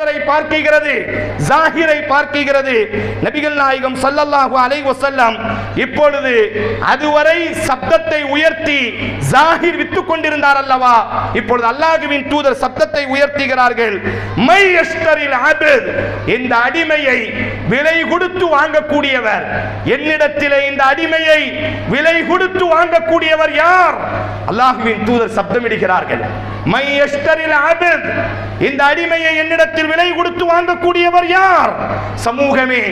மன்தரை பார்க்கிறது, ஜாஹிரை பார்க்கிறது. நபிகள் நாயகம் ஸல்லல்லாஹு அலைஹி வஸல்லம் இப்பொழுது அதுவரை சப்தத்தை உயர்த்தி ஜாஹிர் வித்துக் கொண்டிருந்தார் அல்லவா, இப்பொழுது அல்லாஹ்வின் தூதர் சப்தத்தை உயர்த்துகிறார்கள். மை யஷ்தரில் அப்த், இந்த அடிமையை விலை கொடுத்து வாங்கக்கூடியவர், என்னிடத்திலே இந்த அடிமையை விலை கொடுத்து வாங்கக்கூடியவர் யார்? அல்லாஹ்வின் தூதர் சப்தமிடுகிறார்கள். மை யஷ்தரில் அப்த், இந்த அடிமையை என்னிடத்தில் விலை கொடுத்து வாங்கக்கூடியவர் யார்? சமூகமே,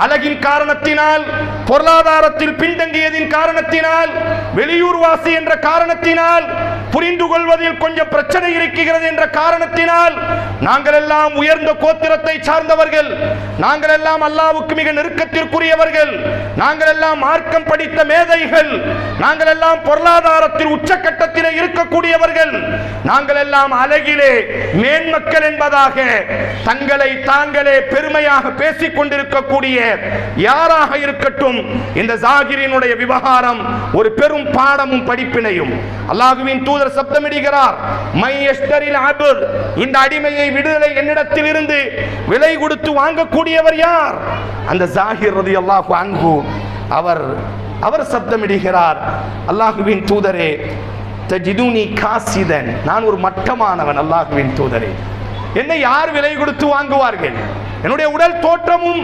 அழகின் காரணத்தினால், பொருளாதாரத்தில் பின்தங்கியதின் காரணத்தினால், வெளியூர்வாசி என்ற காரணத்தினால், புரிந்து கொள்வதில் கொஞ்சம் பிரச்சனை இருக்கிறது என்ற காரணத்தினால் நாங்கள் எல்லாம் உயர்ந்த கோத்திரத்தை சார்ந்தவர்கள், நாங்கள் எல்லாம் அல்லாஹ்வுக்கு மிக நெருக்கத்திற்குரியவர்கள், நாங்கள் எல்லாம் மார்க்கம் படித்த மேதைகள், நாங்கள் எல்லாம் பொருளாதாரத்தில் உச்சக்கட்டத்திலே இருக்கக்கூடியவர்கள், நாங்கள் எல்லாம் அழகிலே மேன்மக்கள் என்பதாக தங்களை தாங்களே பெருமையாக பேசிக் கொண்டிருக்கக்கூடிய யாராக இருக்கட்டும், இந்த ஜாகிரினுடைய விவகாரம் ஒரு பெரும் பாடமும் படிப்பினையும். அல்லாஹ்வின் தூதர் சப்தமிடுகிறார், மை யஷ்தரில் அப்த், இந்த அடிமையை விடுதலை என்னிடத்தில் இருந்து விலை கொடுத்து வாங்கக்கூடியவர் யார்? அந்த ஜாகிர் ரலியல்லாஹு அன்ஹு அவர் சப்தமிடுகிறார், அல்லாஹ்வின் தூதரே, தஜிதுனி காசிதன், நான் ஒரு மட்டமானவன். அல்லாஹ்வின் தூதரே, என்னை யார் விலை கொடுத்து வாங்குவார்கள்? என்னுடைய உடல் தோற்றமும்,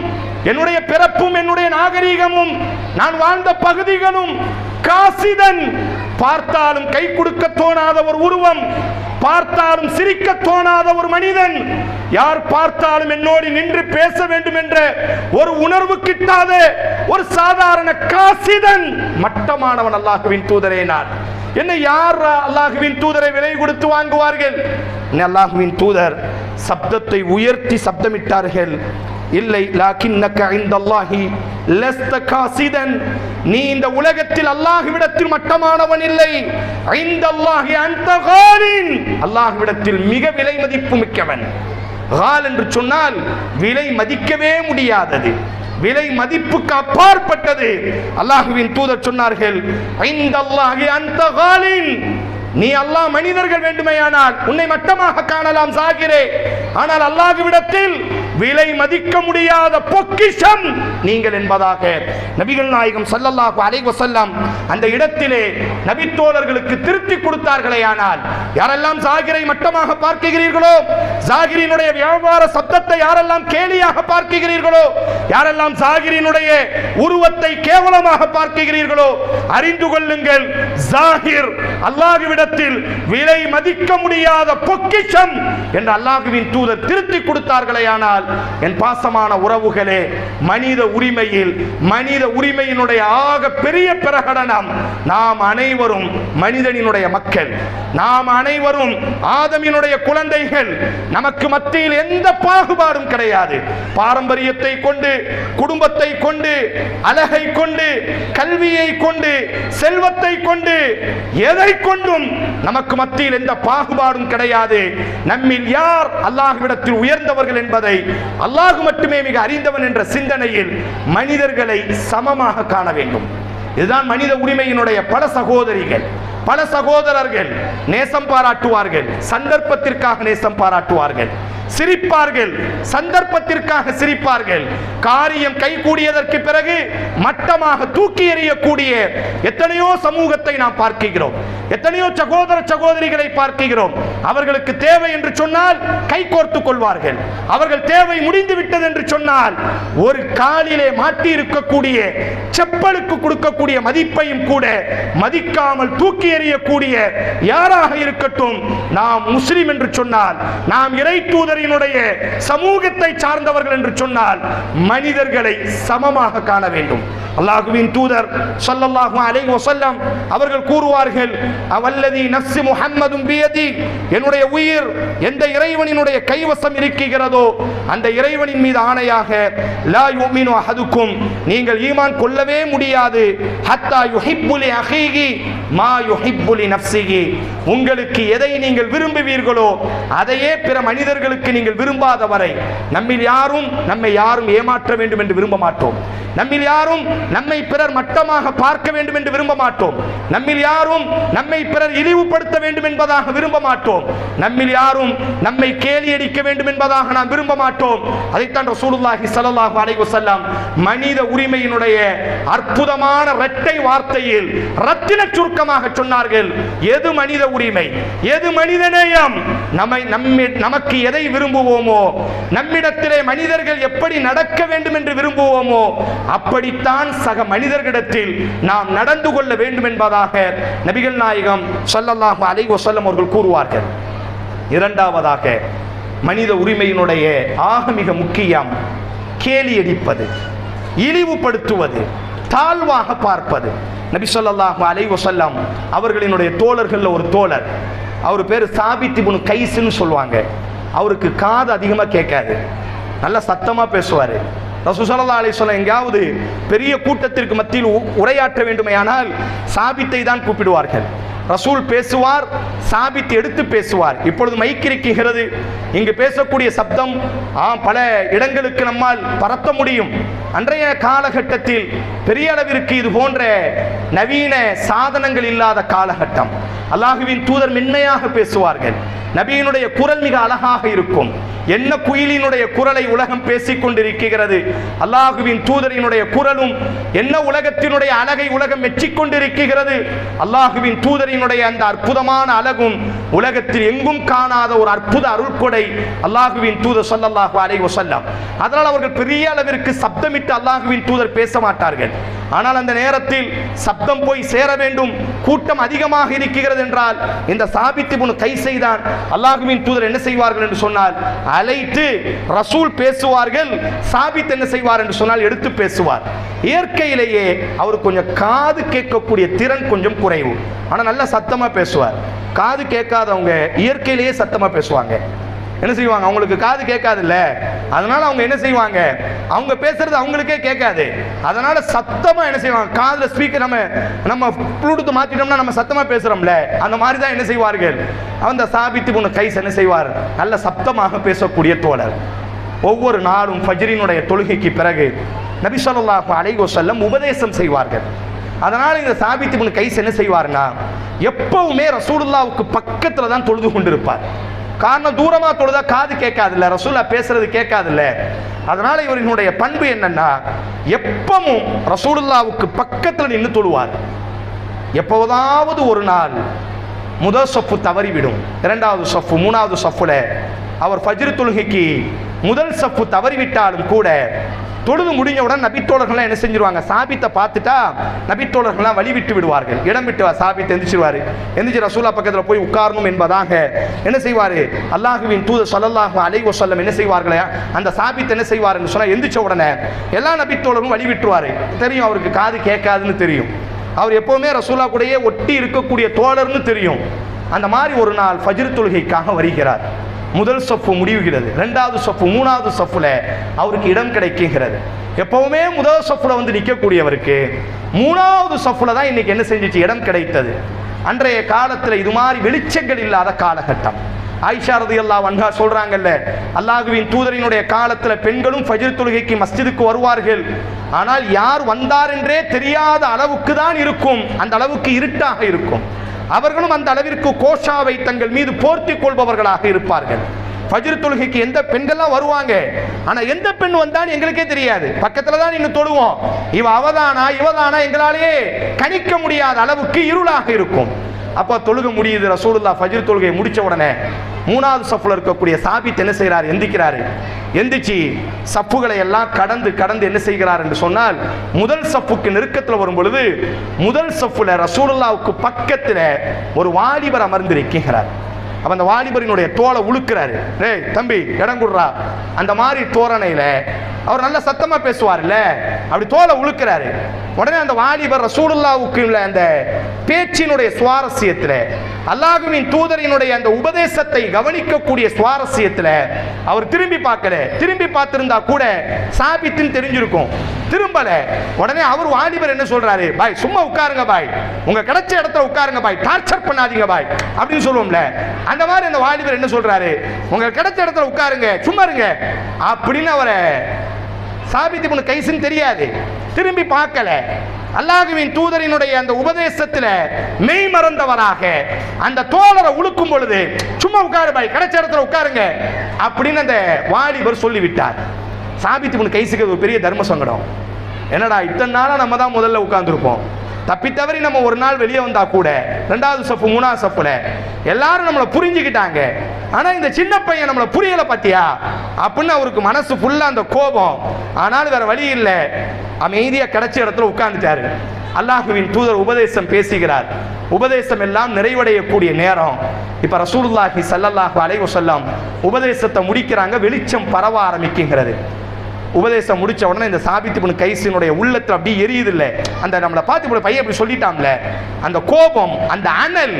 என்னுடைய பிறப்பும், என்னுடைய நாகரீகமும், நான் வாழ்ந்த பகுதிகளும் காசிதன், பார்த்தாலும் கை கொடுக்க தோணாத ஒரு உருவம், பார்த்தாலும் சிரிக்க தோணாத ஒரு மனிதன், யார் பார்த்தாலும் என்னோடு நின்று பேச வேண்டும் என்ற ஒரு உணர்வு கிட்டாத ஒரு சாதாரண காசிதன், மட்டமானவன். அல்லாஹ்வின் தூதரே, நான் என்னை யார் அல்லாஹ்வின் தூதரை விலை கொடுத்து வாங்குவார்கள்? அல்லாஹ்வின் தூதர் சப்தத்தை உயர்த்தி சப்தமிட்டார்கள், இல்லை, லாக்கின்னக இன்தல்லாஹி லஸ்த காசிதன், நீ இந்த உலகத்தில் அல்லாஹ்விடத்தில் மட்டமானவன் இல்லை. இன்தல்லாஹி அன்த காலின், அல்லாஹ்விடத்தில் மிக விலை மதிப்பு மிக்கவன். கால் என்று சொன்னால் விலை மதிக்கவே முடியாதது, விலை மதிப்புக்கு அப்பாற்பட்டது. அல்லாஹ்வின் தூதர் சொன்னார்கள், இன்தல்லாஹி அன்த காலின், நீ அல்லாஹ் மனிதர்கள் வேண்டுமையானால் உன்னை மட்டமாக காணலாம் ஜாகிரே, ஆனால் அல்லாஹ்விடத்தில் விலை மதிக்க முடியாத பொக்கிஷம் நீங்கள் என்பதாக நபிகள் நாயகம் ஸல்லல்லாஹு அலைஹி வஸல்லம் அந்த இடத்திலே நபித்தோழர்களுக்கு திருத்தி கொடுத்தார்களே. ஆனால் யாரெல்லாம் ஜாகிரை மட்டமாக பார்க்கிறீர்களோ, ஜாகிரினுடைய வியாபார சப்தத்தை யாரெல்லாம் கேலியாக பார்க்கிறீர்களோ, யாரெல்லாம் ஜாகிரினுடைய உருவத்தை கேவலமாக பார்க்கிறீர்களோ, அறிந்து கொள்ளுங்கள், ஜாகிர் அல்லாஹ்விடத்தில் விலை மதிக்க முடியாத பொக்கிஷம் என்று அல்லாஹ்வின் தூதர் திருத்தி கொடுத்தார்களே. ஆனால் என் பாசமான உறவுகளே, மனித உரிமையினுடைய ஆக பெரிய பிரகடனம், நாம் அனைவரும் மனிதனினுடைய மக்கள், நாம் அனைவரும் ஆதமினுடைய குழந்தைகள், நமக்கு மத்தியில் எந்த பாகுபாடும் கிடையாது. பாரம்பரியத்தை கொண்டு, குடும்பத்தை கொண்டு, அழகை கொண்டு, கல்வியை கொண்டு, செல்வத்தை கொண்டு, எதை கொண்டும் நமக்கு மத்தியில் எந்த பாகுபாடும் கிடையாது. நம்மில் யார் அல்லாஹ்விடத்தில் உயர்ந்தவர்கள் என்பதை அல்லாஹ் மட்டுமே மிக அறிந்தவன் என்ற சிந்தனையில் மனிதர்களை சமமாக காண வேண்டும். இதுதான் மனித உரிமையினுடைய பல சகோதரிகள், பல சகோதரர்கள் நேசம் பாராட்டுவார்கள், சந்தர்ப்பத்திற்காக நேசம் பாராட்டுவார்கள், சிரிப்பார்கள், சந்தர்ப்பத்திற்காக சிரிப்பார்கள். காரியம் கைகூடியதற்கு பிறகு மட்டமாக தூக்கி எறியக்கூடிய எத்தனையோ சமூகத்தை நாம் பார்க்கிறோம், எத்தனையோ சகோதர சகோதரிகளை பார்க்கிறோம். அவர்களுக்கு தேவை என்று சொன்னால் கை கோர்த்துக் கொள்வார்கள், அவர்கள் தேவை முடிந்து விட்டது என்று சொன்னால் ஒரு காலிலே மாட்டி இருக்கக்கூடிய செப்பலுக்கு கொடுக்கக்கூடிய மதிப்பையும் கூட மதிக்காமல் தூக்கி எறியக்கூடிய யாராக இருக்கட்டும், நாம் முஸ்லிம் என்று சொன்னால், நாம் இறை தூதரினுடைய சமூகத்தை சார்ந்தவர்கள் என்று சொன்னால் மனிதர்களை சமமாக காண வேண்டும். அல்லாஹ்வின் தூதர் ஸல்லல்லாஹு அலைஹி வஸல்லம் அவர்கள் கூறுவார்கள், அவல்லதி நஃப்ஸு முஹம்மதும் பியதி, என்னுடைய உயிர் எந்த இறைவனினுடைய கைவசம் இருக்கிறதோ அந்த இறைவனின் மீது ஆணையாக, லா யுமினு அஹதுக்கும், நீங்கள் ஈமான் கொள்ளவே முடியாது, ஹத்தா யுஹிப்பு லி அஹீஹி மா யுஹிப்பு லி நஃப்ஸிஹி, உங்களுக்கு எதை நீங்கள் விரும்புவீர்களோ அதையே பிற மனிதர்களுக்கு வாழ்வதற்கு நீங்கள் விரும்பாத வரை நம்மில் யாரும் நம்மை யாரும் ஏமாற்ற வேண்டும் என்று விரும்ப மாட்டோம். நம்மில் யாரும் நம்மை பிறர் மட்டமாக பார்க்க வேண்டும் என்று விரும்ப மாட்டோம். நம்மில் யாரும் நம்மை பிறர் இழிவுபடுத்த வேண்டும் என்பதாக விரும்ப மாட்டோம். நம்மில் யாரும் நம்மை கேலியடிக்க வேண்டும் என்பதாக நாம் விரும்ப மாட்டோம். அதைத்தான் ரசூலுல்லாஹி ஸல்லல்லாஹு அலைஹி வஸல்லம் மனித உரிமையினுடைய அற்புதமான இரட்டை வார்த்தையில் ரத்தின சுருக்கமாக சொன்னார்கள். எது மனித உரிமை, எது மனிதநேயம், நமக்கு எதை விரும்புவோமோ, நம்மிடத்திலே மனிதர்கள் எப்படி நடக்க வேண்டும் என்று விரும்புவோமோ அப்படித்தான் சக மனிதர்களிடத்தில் நாம் நடந்து கொள்ள வேண்டும் என்பதாக நபிகள் நாயகம் ஸல்லல்லாஹு அலைஹி வஸல்லம் அவர்கள் கூறுவார்கள். இரண்டாவதாக மனித உரிமையினுடைய ஆக மிக முக்கியம் கேலியடிப்பது, இழிவுபடுத்துவது, தாழ்வாக பார்ப்பது. நபி ஸல்லல்லாஹு அலைஹி வஸல்லம் அவர்களினுடைய தோழர்கள் ஒரு தோழர், அவர் பேர் சாபித் இப்னு கைஸ்னு சொல்லுவாங்க. அவருக்கு காது அதிகமாக கேட்காது, நல்ல சத்தமாக பேசுவார். ரசூல் ஸல்லல்லாஹு அலைஹி வஸல்லம் எங்காவது பெரிய கூட்டத்திற்கு மத்தியில் உரையாற்ற வேண்டுமையானால் சாபித்தை தான் கூப்பிடுவார்கள். ரசூல் பேசுவார், சாபித் எடுத்து பேசுவார். இப்பொழுது மைக் இருக்கிறது, இங்கு பேசக்கூடிய சப்தம் பல இடங்களுக்கு நம்மால் பரத்த முடியும். அன்றைய காலகட்டத்தில் பெரிய அளவிற்கு இது போன்ற நவீன சாதனங்கள் இல்லாத காலகட்டம். அல்லாஹுவின் தூதர் மென்மையாக பேசுவார்கள். நபியினுடைய குரல் மிக அழகாக இருக்கும். என்ன குயிலினுடைய குரலை உலகம் பேசிக் கொண்டிருக்கிறது, அல்லாஹுவின் தூதரினுடைய குரலும் என்ன உலகத்தினுடைய அழகை உலகம் மெச்சிக் கொண்டிருக்கிறது. அல்லாஹுவின் தூதரினுடைய அந்த அற்புதமான அழகும் உலகத்தில் எங்கும் காணாத ஒரு அற்புத அருள்கொடை அல்லாஹுவின் தூதர் ஸல்லல்லாஹு அலைஹி வஸல்லம். அதனால் அவர்கள் பெரிய அளவிற்கு சப்தமிட்டு அல்லாஹுவின் தூதர் பேச மாட்டார்கள். ஆனால் அந்த நேரத்தில் சப்தம் போய் சேர வேண்டும், கூட்டம் அதிகமாக இருக்கிறது என்றால் இந்த சாபித் இப்னு கைஸை தான் அல்லாஹுவின் தூதர் என்ன செய்வார்கள் என்று சொன்னால் அழைத்து ரசூல் பேசுவார்கள். சாபித் என்ன செய்வார் என்று சொன்னால் எடுத்து பேசுவார். இயற்கையிலேயே அவர் கொஞ்சம் காது கேட்கக்கூடிய திறன் கொஞ்சம் குறைவு, ஆனால் நல்ல சத்தமா பேசுவார். காது கேட்காதவங்க இயற்கையிலேயே சத்தமா பேசுவாங்க. என்ன செய்வாங்க, அவங்களுக்கு காது கேட்காது இல்ல, அதனால அவங்க என்ன செய்வாங்க, அவங்க பேசுறது அவங்களுக்கே கேட்காது, அதனால சத்தமா என்ன செய்வாங்க, காதுல ஸ்பீக்கர் நம்ம ப்ளூடூத் மாத்திட்டோம்னா நம்ம சத்தமா பேசுறோம்ல, அந்த மாதிரி தான் என்ன செய்வார்கள். அந்த சாபித் இப்னு கைஸ் என்ன செய்வார், நல்ல சத்தமாக பேசக்கூடிய தோழர். ஒவ்வொரு நாளும் ஃபஜ்ரினுடைய தொழுகைக்கு பிறகு நபி ஸல்லல்லாஹு அலைஹி வஸல்லம் உபதேசம் செய்வார்கள். அதனால இந்த சாபித் இப்னு கைஸ் என்ன செய்வார்னா எப்பவுமே ரசூலுல்லாஹ்வுக்கு பக்கத்துல தான் தொழுது கொண்டிருப்பார். காரணம், தூரமா தொழுதா காது கேட்காதுல்ல, ரசூலா பேசுறது கேட்காதுல்ல. அதனால இவர்களுடைய பண்பு என்னன்னா எப்பவும் ரசூலுல்லாஹ்வுக்கு பக்கத்தில் நின்று தொழுவார். எப்போதாவது ஒரு நாள் முதல் சஃப்பு தவறிவிடும், இரண்டாவது சஃப்பு மூணாவது சஃப்புல அவர் ஃபஜ்ர் தொழுகைக்கு முதல் சஃப்பு தவறிவிட்டாலும் கூட தொழுது முடிஞ்சவுடன் நபித்தோழர்கள்லாம் என்ன செஞ்சிருவாங்க, சாபித்தை பார்த்துட்டா நபித்தோழர்கள்லாம் வழி விட்டு விடுவார்கள், இடம் விட்டு சாபித் எந்திரிச்சிருவாரு. எந்திரிச்சு ரசூலா பக்கத்தில் போய் உட்காரணும் என்பதாக என்ன செய்வார், அல்லாஹுவின் தூதர் ஸல்லல்லாஹு அலைஹி வஸல்லம் என்ன செய்வார்களே, அந்த சாபித் என்ன செய்வார் என்று சொன்னால் எந்திரிச்ச உடனே எல்லா நபித்தோழரும் வழி விட்டுருவாரு. தெரியும் அவருக்கு காது கேட்காதுன்னு தெரியும், அவர் எப்பவுமே ரசூலா கூடயே ஒட்டி இருக்கக்கூடிய தோழர்னு தெரியும். அந்த மாதிரி ஒரு நாள் ஃபஜ்ர் தொழுகைக்காக வருகிறார். முதல் சஃப்பு முடிவுகிறது, இரண்டாவது சஃப்பு மூணாவது சஃப்புல அவருக்கு இடம் கிடைக்குகிறது. எப்பவுமே முதல் சஃப்புல வந்து நிற்கக்கூடியவருக்கு மூணாவது சஃப்புல தான் இன்னைக்கு என்ன செஞ்சிச்சு, இடம் கிடைத்தது. அன்றைய காலத்தில் இது மாதிரி வெளிச்சங்கள் இல்லாத காலகட்டம். ஆயிஷா ரலியல்லாஹு அன்ஹா சொல்றாங்கல்ல, அல்லாஹ்வின் தூதரினுடைய காலத்தில் பெண்களும் ஃபஜ்ர் தொழுகைக்கு மஸ்ஜிதுக்கு வருவார்கள். ஆனால் யார் வந்தார் என்றே தெரியாத அளவுக்கு தான் இருக்கும், அந்த அளவுக்கு இருட்டாக இருக்கும். அவர்களும் அந்த அளவிற்கு கோஷாவை தங்கள் மீது போர்த்தி கொள்பவர்களாக இருப்பார்கள். ஃபஜ்ர் தொழுகைக்கு எந்த பெண்கள்லாம் வருவாங்க, ஆனா எந்த பெண் வந்தான்னு எங்களுக்கே தெரியாது, பக்கத்துல தான் நின்று தொழுவோம். அவதானா இவதானா எங்களாலேயே கணிக்க முடியாத அளவுக்கு இருளாக இருக்கும். அப்ப தொழுக முடியுது. ரசூலுல்லாஹ் ஃபஜ்ர் தொழுகையை முடிச்ச உடனே மூணாவது சஃப்ல இருக்கக்கூடிய சாபித் என்ன செய்யறாரு, எந்திக்கிறாரு. எந்திச்சு சஃப்புகளை எல்லாம் கடந்து கடந்து என்ன செய்கிறார் என்று சொன்னால் முதல் சஃப்புக்கு நெருக்கத்தில் வரும் பொழுது முதல் சஃப்புல ரசூலுல்லாஹ்வுக்கு பக்கத்துல ஒரு வாலிபர் அமர்ந்திருக்கிறார். அப்ப அந்த வாலிபரினுடைய தோலை உழுக்கிறாரு, டேய் தம்பி இடம் கொடுறா. அந்த மாதிரி தோரணையில அவர் நல்ல சத்தமா பேசுவார்ல, அப்படி தோலை உழுக்கிறாரு. உடனே அந்த வாலிபர் ரசூலுல்லாஹ்வுக்கு அந்த பேச்சினுடைய சுவாரஸ்யத்தில், அல்லாஹ்வின் தூதரினுடைய அந்த உபதேசத்தை கவனிக்கக்கூடிய சுவாரஸ்யத்தில் அவர் திரும்பி பார்க்கல. திரும்பி பார்த்திருந்தா கூட சாபித்துன்னு தெரிஞ்சிருக்கும், திரும்பல. உடனே அவர் வாலிபர் என்ன சொல்றாரு, பாய் சும்மா உட்காருங்க பாய், உங்க கிடைச்ச இடத்துல உட்காருங்க பாய், டார்ச்சர் பண்ணாதீங்க பாய் அப்படின்னு சொல்லுவோம்ல, அந்த மாதிரி அந்த வாலிபர் என்ன சொல்றாரு, உங்க கிடைச்ச இடத்துல உட்காருங்க, சும்மா இருங்க அப்படின்னு அவரை சாபித் இப்னு கைஸ்ன்னு தெரியாது, திரும்பி பார்க்கல. அல்லாஹ்வின் தூதரினுடைய அந்த உபதேசத்தில் மெய் மறந்தவராக அந்த தோழரை உழுக்கும் பொழுது சும்மா உட்காரு பாய், கிடைச்ச இடத்துல உட்காருங்க அப்படின்னு அந்த வாலிபர் சொல்லிவிட்டார். சாபித் இப்னு கைஸுக்கு ஒரு பெரிய தர்ம சங்கடம். என்னடா இத்தனை நாளா நம்ம தான் முதல்ல உட்கார்ந்துருப்போம், தப்பி தவறி நம்ம ஒரு நாள் வெளியே வந்தா கூட 2வது சஃப் 3வது சஃப்ல எல்லாரும் நம்மளை புரிஞ்சுக்கிட்டாங்க, ஆனா இந்த சின்ன பையன் நம்மளை புரியல பாத்தியா அப்படின்னு அவருக்கு மனசு ஃபுல்லா அந்த கோபம். ஆனால் வேற வழி இல்லை, அமைதியா கிடைச்ச இடத்துல உட்கார்ந்துட்டாரு. அல்லாஹ்வின் தூதர் உபதேசம் பேசுகிறார். உபதேசம் எல்லாம் நிறைவடையக்கூடிய நேரம். இப்ப ரசூலுல்லாஹி ஸல்லல்லாஹு அலைஹி வஸல்லம் உபதேசத்தை முடிக்கிறாங்க, வெளிச்சம் பரவ ஆரம்பிக்குகிறது. உபதேசம் முடிச்ச உடனே இந்த சாபித் இப்னு கைஸினுடைய உள்ளத்துல அப்படியே எரியுது இல்ல, அந்த நம்மளை பார்த்து பையன் இப்படி சொல்லிட்டான்ல, அந்த கோபம், அந்த அனல்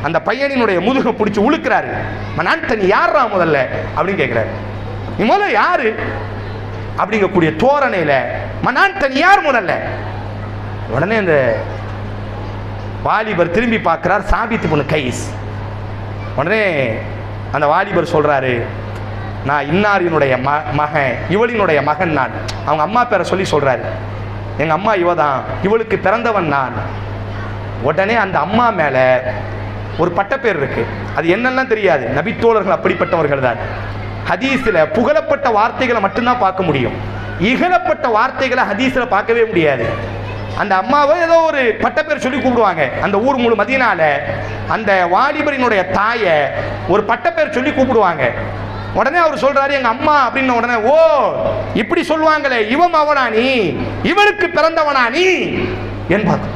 அந்த பையனினுடைய முதுகை பிடிச்சி உழுக்கிறாரு. மனான் நீ யாரா முதல்ல அப்படின்னு கேட்கிறாரு, நீ முதல்ல யாரு அப்படிங்கக்கூடிய தோரணையில மனான் நீ யார் முதல்ல. உடனே அந்த வாலிபர் திரும்பி பார்க்கிறார், சாபித் இப்னு கைஸ். உடனே அந்த வாலிபர் சொல்றாரு, நான் இன்னாரினுடைய மகன், இவளினுடைய மகன் நான். அவங்க அம்மா பேரை சொல்லி சொல்றாரு, எங்க அம்மா இவ தான், இவளுக்கு பிறந்தவன் நான். உடனே அந்த அம்மா மேல ஒரு பட்டப்பேர் இருக்கு, அது என்னெல்லாம் தெரியாது. நபித்தோழர்கள் அப்படிப்பட்டவர்கள் தான். ஹதீஸ்ல புகழப்பட்ட வார்த்தைகளை மட்டும்தான் பார்க்க முடியும், இகழப்பட்ட வார்த்தைகளை ஹதீஸ்ல பார்க்கவே முடியாது. அந்த அம்மாவை ஏதோ ஒரு பட்டப்பேர் சொல்லி கூப்பிடுவாங்க. அந்த ஊர் முழு மதீனால அந்த வாலிபரினுடைய தாயை ஒரு பட்டப்பேர் சொல்லி கூப்பிடுவாங்க. உடனே அவர் சொல்றாரு, எங்க அம்மா அப்படின்னு. உடனே ஓ இப்படி சொல்லுவாங்களே, இவன் அவனா நீ, இவனுக்கு பிறந்தவனா நீ என்பார்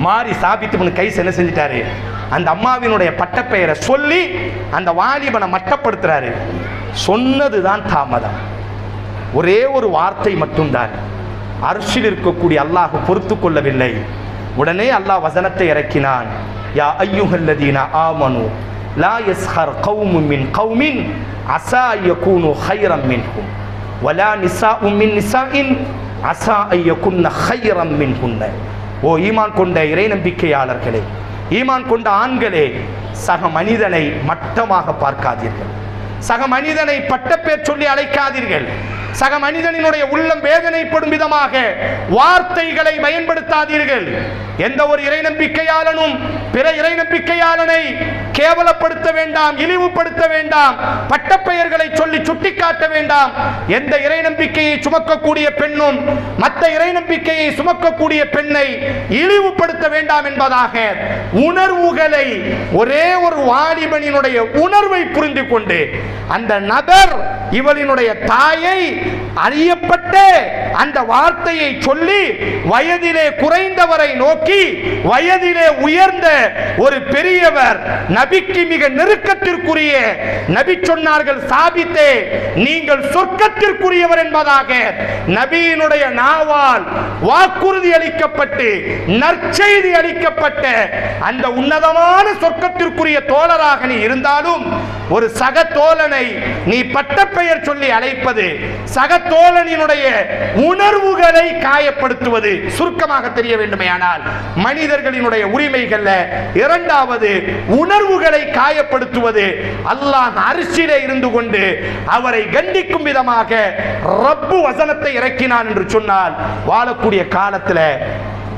மாறி சாபித் இப்னு கைஸ் என்ன செஞ்சிட்டாரு, அந்த அம்மாவினுடைய பட்டப்பெயரை சொல்லி அந்த வாலிபனை மட்டப்படுத்துறாரு. சொன்னதுதான் தாமதம், ஒரே ஒரு வார்த்தை மட்டும்தான். அர்ஷில் இருக்கக்கூடிய அல்லாஹ் பொறுத்து கொள்ளவில்லை. உடனே அல்லாஹ் வசனத்தை இறக்கினான், யா அய்யுஹல்லதீன ஆமனு லா யஸ்ஹர் கௌமும் மின் கௌமின் அஸா யகூனு கைரம் மின்ஹும் வலா நிஸாஉம் மின் நிஸாஇன் அஸா யகுன்ன கைரம் மின்ஹுன்ன. ஓ ஈமான் கொண்ட இறை நம்பிக்கையாளர்களே, ஈமான் கொண்ட ஆண்களே, சக மனிதனை மட்டமாக பார்க்காதீர்கள், சக மனிதனை பட்டப்பேர் சொல்லி அழைக்காதீர்கள், சக மனிதனினுடைய உள்ளம் வேதனைப்படும் விதமாக வார்த்தைகளை பயன்படுத்தாதீர்கள். எந்த ஒரு இறை நம்பிக்கையாளனும் பிற இறை நம்பிக்கையாளனை கேவலப்படுத்த வேண்டாம், இழிவுபடுத்த வேண்டாம், பட்டப்பெயர்களை சொல்லி சுட்டிக்காட்ட வேண்டாம். எந்த இறை நம்பிக்கையை சுமக்கக்கூடிய பெண்ணும் மற்ற இறை நம்பிக்கையை சுமக்கக்கூடிய பெண்ணை இழிவுபடுத்த வேண்டாம் என்பதாக உணர்வுகளை, ஒரே ஒரு வாலிபனினுடைய உணர்வை புரிந்து கொண்டு அந்த நபர் இவளினுடைய தாயை அறியப்பட்ட அந்த வார்த்தையை சொல்லி வயதிலே குறைந்தவரை நோக்கி வயதிலே உயர்ந்த ஒரு பெரியவர், நபிக்கு மிக நெருக்கத்திற்குரிய நபி சொன்னார்கள், சாபித்தே நீங்கள் சொர்க்கத்திற்குரியவர் என்பதாக நபியினுடைய நாவால் வாக்குறுதி அளிக்கப்பட்டு நற்செய்தி அளிக்கப்பட்ட அந்த உன்னதமான சொர்க்கத்திற்குரிய தோழராக நீ இருந்தாலும் ஒரு சக தோழனை நீ பட்டப்பெயர் சொல்லி அழைப்பது சக தோழனினுடைய உணர்வுகளை காயப்படுத்துவது. சுருக்கமாக தெரிய வேண்டுமேயானால் மனிதர்களினுடைய உரிமைகள்ல இரண்டாவது உணர்வுகளை காயப்படுத்துவது. அல்லாஹ் அரிசியிலே இருந்து கொண்டு அவரை கண்டிக்கும் விதமாக ரப்பு வசனத்தை இறக்கினான் என்று சொன்னால், வாழக்கூடிய காலத்துல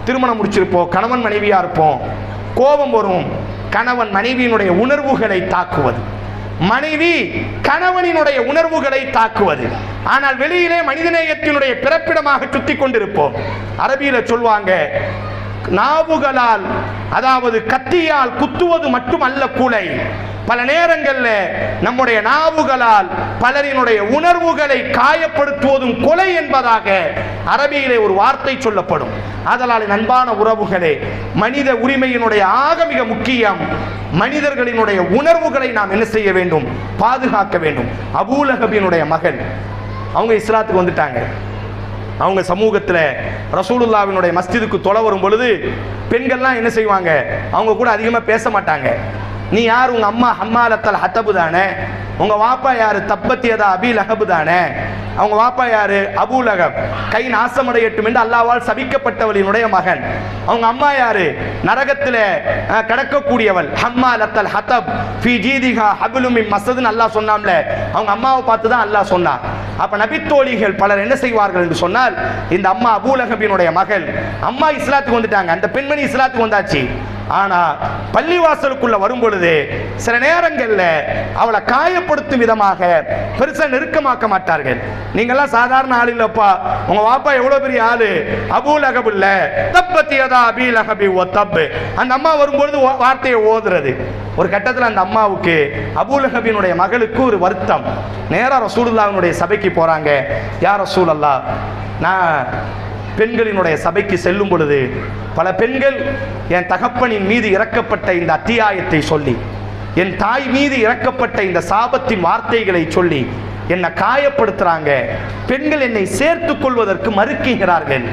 திருமணம் முடிச்சிருப்போம், கணவன் மனைவியா இருப்போம், கோபம் வரும், கணவன் மனைவியினுடைய உணர்வுகளை தாக்குவது, மனைவி கணவனினுடைய உணர்வுகளை தாக்குவது. ஆனால் வெளியிலே மனிதநேயத்தினுடைய பிறப்பிடமாக சுத்தி கொண்டிருப்போம். அரபியில சொல்வாங்க, நாவுகளால் அதாவது கத்தியால் குத்துவது மட்டுமல்ல கூலை, பல நேரங்களில் நம்முடைய நாவுகளால் பலரினுடைய உணர்வுகளை காயப்படுத்துவதும் கொலை என்பதாக அரபியிலே ஒரு வார்த்தை சொல்லப்படும். அதனால் அன்பான உறவுகளே, மனித உரிமையினுடைய ஆக மிக முக்கியம் மனிதர்களினுடைய உணர்வுகளை நாம் என்ன செய்ய வேண்டும், பாதுகாக்க வேண்டும். அபூலஹபினுடைய மகள், அவங்க இஸ்லாத்துக்கு வந்துட்டாங்க. அவங்க சமூகத்தில் ரசூலுல்லாஹ்வினுடைய மஸ்ஜிதுக்கு தொலை வரும் பொழுது பெண்கள்லாம் என்ன செய்வாங்க, அவங்க கூட அதிகமாக பேச மாட்டாங்க. நீ யார், உங்க அம்மா ஹம்மாலத்தல் ஹத்தபு தானே, உங்க வாப்பா யாரு, தப்பத்தியதா அபி லஹபு தானே, அவங்க வாப்பா யாரு, அபூ லஹப், கை நாசமடையட்டும் என்று அல்லாஹ்வால் சபிக்கப்பட்டவளினுடைய மகன். அவங்க அம்மா யாரு, நரகத்தில் கடக்கக்கூடியவள், ஹம்மாலத்தல் ஹத்தப் ஃபீ ஜீதிஹா ஹப்லும் மின் மஸத்னு அல்லாஹ் சொன்னாம்ல, அவங்க அம்மாவை பார்த்து தான் அல்லாஹ் சொன்னான். அப்ப நபித்தோழிகள் பலர் என்ன செய்வார்கள் என்று சொன்னால், இந்த அம்மா அபூ லஹபினுடைய மகள், அம்மா இஸ்லாத்துக்கு வந்துட்டாங்க, அந்த பெண்மணி இஸ்லாத்துக்கு வந்தாச்சு. ஆனா பள்ளிவாசலுக்குள்ள வரும் பொழுது சில நேரங்கள்ல அவளை காயப்படுத்தும் விதமாக பெருசா நெருக்கமாக்க மாட்டார்கள். நீங்கெல்லாம் சாதாரண ஆள் இல்லப்பா, உங்க வாப்பா எவ்வளவு பெரிய ஆளு, அபூ லஹப் இல்ல, தப்பத்தியதா அபீ லஹபி வ தப். அந்த அம்மா வரும்பொழுது வார்த்தையை ஓதுறது. ஒரு கட்டத்தில் அந்த அம்மாவுக்கு, அபூ லஹபினுடைய மகளுக்கு ஒரு வருத்தம். நேரா ரசூலுல்லாஹ்வினுடைய சபைக்கு போறாங்க. யா ரசூலல்லாஹ், நான் பெண்களினுடைய சபைக்கு செல்லும் பொழுது பல பெண்கள் என் தகப்பனின் மீது இறக்கப்பட்ட இந்த அத்தியாயத்தை சொல்லி, என் தாய் மீது இறக்கப்பட்ட இந்த சாபத்தின் வார்த்தைகளை சொல்லி என்னை காயப்படுத்துறாங்க. பெண்கள் என்னை சேர்த்துக் கொள்வதற்கு மறுக்கிறார்கள்.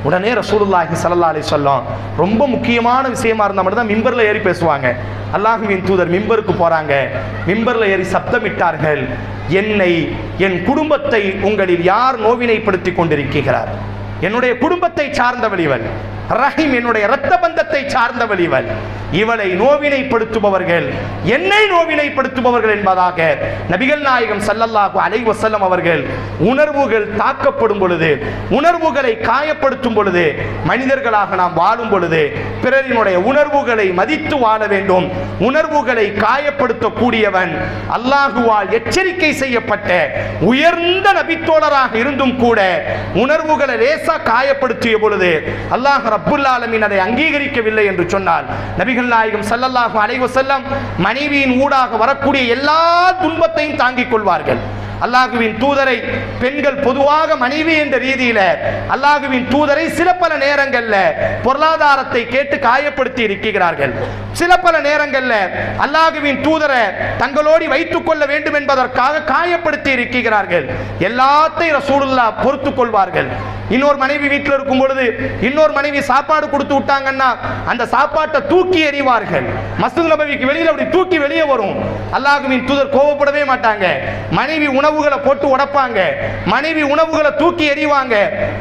உடனே ரசூலுல்லாஹி ஸல்லல்லாஹு அலைஹி வஸல்லம் ரொம்ப முக்கியமான விஷயமா இருந்தா மட்டும் தான் மிம்பர்ல ஏறி பேசுவாங்க. அல்லாஹ்வின் தூதர் மிம்பருக்கு போறாங்க. மிம்பர்ல ஏறி சப்தமிட்டார்கள், என்னை, என் குடும்பத்தை உங்களில் யார் நோவினைப்படுத்தி கொண்டிருக்கிறார்? என்னுடைய குடும்பத்தை சார்ந்தவள் இவள், ரஹீம், என்னுடைய இரத்த பந்தத்தை சார்ந்தவள் இவள். இவளை நோவினைப்படுத்துபவர்கள் என்னை நோவினைப்படுத்துபவர்கள் என்பதாக நபிகள் நாயகம் ஸல்லல்லாஹு அலைஹி வஸல்லம் அவர்கள் உணர்வுகள் தாக்கப்படும் பொழுது, உணர்வுகளை காயப்படுத்தும் பொழுது, மனிதர்களாக நாம் வாழும் பொழுது பிறரினுடைய உணர்வுகளை மதித்து வாழ வேண்டும். உணர்வுகளை காயப்படுத்தக்கூடியவன் அல்லாஹுவால் எச்சரிக்கை செய்யப்பட்ட உயர்ந்த நபித்தோழராக இருந்தும் கூட உணர்வுகளை லேசா காயப்படுத்திய பொழுது அல்லாஹ் ரப்புல் ஆலமீன் அதை அங்கீகரிக்கவில்லை என்று சொன்னால், நபிகள் நாயகம் ஸல்லல்லாஹு அலைஹி வஸல்லம் மனைவியின் ஊடாக வரக்கூடிய எல்லா துன்பத்தையும் தாங்கிக் கொள்வார்கள். அல்லாஹுவின் தூதரை பெண்கள் பொதுவாக மனைவி என்ற ரீதியில அல்லாஹுவின் தூதரை சில பல நேரங்கள்ல பொருளாதாரத்தை கேட்டு காயப்படுத்தி இருக்கிறார்கள். சில பல நேரங்கள்ல அல்லாஹுவின் தூதரை தங்களோடு வைத்துக் கொள்ள வேண்டும் என்பதற்காக காயப்படுத்தி இருக்கிறார்கள். எல்லாத்தையும் ரசூலுல்லாஹ் பொறுத்துக் கொள்வார்கள். இன்னொரு மனைவி வீட்டில் இருக்கும் பொழுது இன்னொரு மனைவி சாப்பாடு கொடுத்து விட்டாங்கன்னா அந்த சாப்பாட்டை தூக்கி எறிவார்கள். மஸ்ஜித் நபவிக்கு வெளியில அப்படி தூக்கி வெளியே வரும். அல்லாஹ்வின் தூதர் கோபப்படவே மாட்டாங்க. மனைவி உணவுகளை போட்டு உடைப்பாங்க, மனைவி உணவுகளை தூக்கி எறிவாங்க.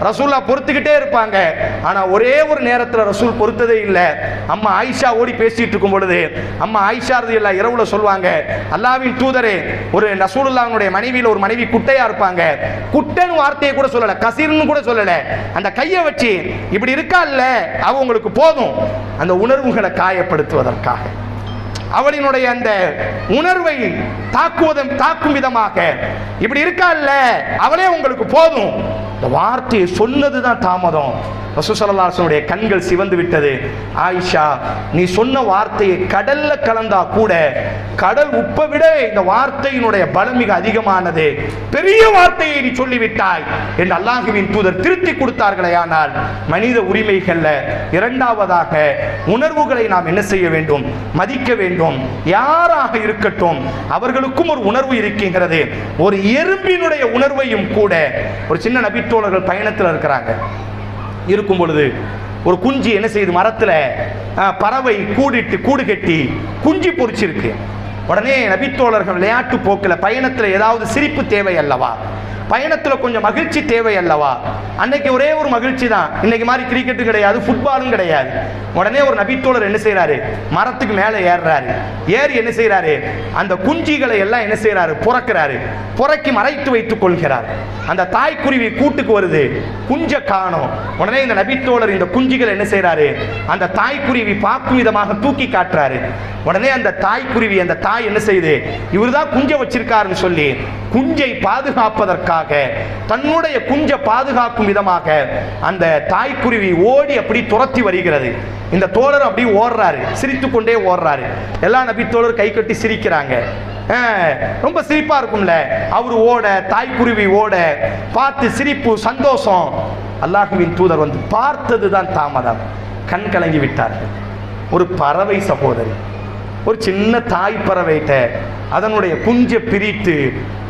ரசூலுல்லாஹ் பொறுத்துக்கிட்டே இருப்பாங்க. ஆனா ஒரே ஒரு நேரத்தில் ரசூல் பொறுத்ததே இல்லை. அம்மா ஆயிஷா ஓடி பேசிட்டு இருக்கும் பொழுது அம்மா ஆயிஷா ரலியல்லாஹு இரவுல சொல்வாங்க, அல்லாஹ்வின் தூதரே, ஒரு ரசூலுல்லாஹ்வுடைய மனைவியில ஒரு மனைவி குட்டையா இருப்பாங்க. குட்டைன்னு வார்த்தையை கூட சொல்லல, கசீர்னு கூட சொல்லல, அந்த கையை வச்சு இப்படி இருக்கா இல்ல, அவ உங்களுக்கு போதும், அந்த உணர்வுகளை காயப்படுத்துவதற்காக அவளினுடைய அந்த உணர்வை தாக்கும் விதமாக இப்படி இருக்கா இல்ல, அவளே உங்களுக்கு போதும், இந்த வார்த்தையை சொன்னதுதான் தாமதம். ரசூல் ஸல்லல்லாஹு அலைஹி வஸல்லம் கண்கள் சிவந்து விட்டது. ஆயிஷா, நீ சொன்ன வார்த்தையை கடல்ல கலந்தா கூட கடல் உப்பை விட இந்த வார்த்தையினுடைய பலம் மிக அதிகமானது, பெரிய வார்த்தையை நீ சொல்லிவிட்டாய் என்று அல்லாஹ்வின் தூதர் திருத்தி கொடுத்தார்களே. ஆனால் மனித உரிமைகள்ல இரண்டாவதாக உணர்வுகளை நாம் என்ன செய்ய வேண்டும்? மதிக்க வேண்டும். யாராக இருக்கட்டும் அவர்களுக்கும் ஒரு உணர்வு இருக்கின்றது. ஒரு எறும்பினுடைய உணர்வையும் கூட, ஒரு சின்ன நபித்தோழர்கள் பயணத்தில் இருக்கிறாங்க, இருக்கும் பொழுது ஒரு குஞ்சு என்ன செய்யுது, மரத்துல பறவை கூடு கட்டி குஞ்சு பொறிச்சிருக்கு. உடனே நபித்தோழர்கள் விளையாட்டு போக்கில் பயணத்தில் ஏதாவது சிரிப்பு தேவை அல்லவா, பயணத்தில் கொஞ்சம் மகிழ்ச்சி தேவை அல்லவா. அன்னைக்கு ஒரே ஒரு மகிழ்ச்சி தான், இன்னைக்கு மாதிரி கிரிக்கெட்டு கிடையாது, ஃபுட்பாலும் கிடையாது. உடனே ஒரு நபித்தோழர் என்ன செய்யறாரு, மரத்துக்கு மேலே ஏறுறாரு. ஏறி என்ன செய்யறாரு, அந்த குஞ்சிகளை எல்லாம் என்ன செய்யறாரு, புறக்கிறாரு. புறக்கி மறைத்து வைத்துக் கொள்கிறார். அந்த தாய்க்குருவி கூட்டுக்கு வருது, குஞ்ச காணோம். உடனே இந்த நபித்தோழர் இந்த குஞ்சிகள் என்ன செய்யறாரு, அந்த தாய்க்குருவி பார்க்கும் விதமாக தூக்கி காட்டுறாரு. உடனே அந்த தாய்க்குருவி, அந்த தாய் என்ன செய்யுது, இவர்தான் குஞ்ச வச்சிருக்காருன்னு சொல்லி குஞ்சை பாதுகாப்பதற்காக, தன்னுடைய குஞ்சை பாதுகாக்கும் விதமாக அந்த தாய்க்குருவி ஓடி அப்படி துரத்தி வருகிறது. இந்த தோழர் அப்படி ஓடுறாரு, சிரித்து கொண்டே ஓடுறாரு. எல்லா நபித்தோழர் கை கட்டி சிரிக்கிறாங்க. ரொம்ப சிரிப்பா இருக்கும்ல, அவர் ஓட, தாய்க்குருவி ஓட, பார்த்து சிரிப்பு, சந்தோஷம். அல்லாஹ்வின் தூதர் வந்து பார்த்ததுதான் தாமதம், கண் கலங்கி விட்டார்கள். ஒரு பறவை சகோதரி, ஒரு சின்ன தாய் பறவைட்ட அதனுடைய குஞ்சை பிரித்து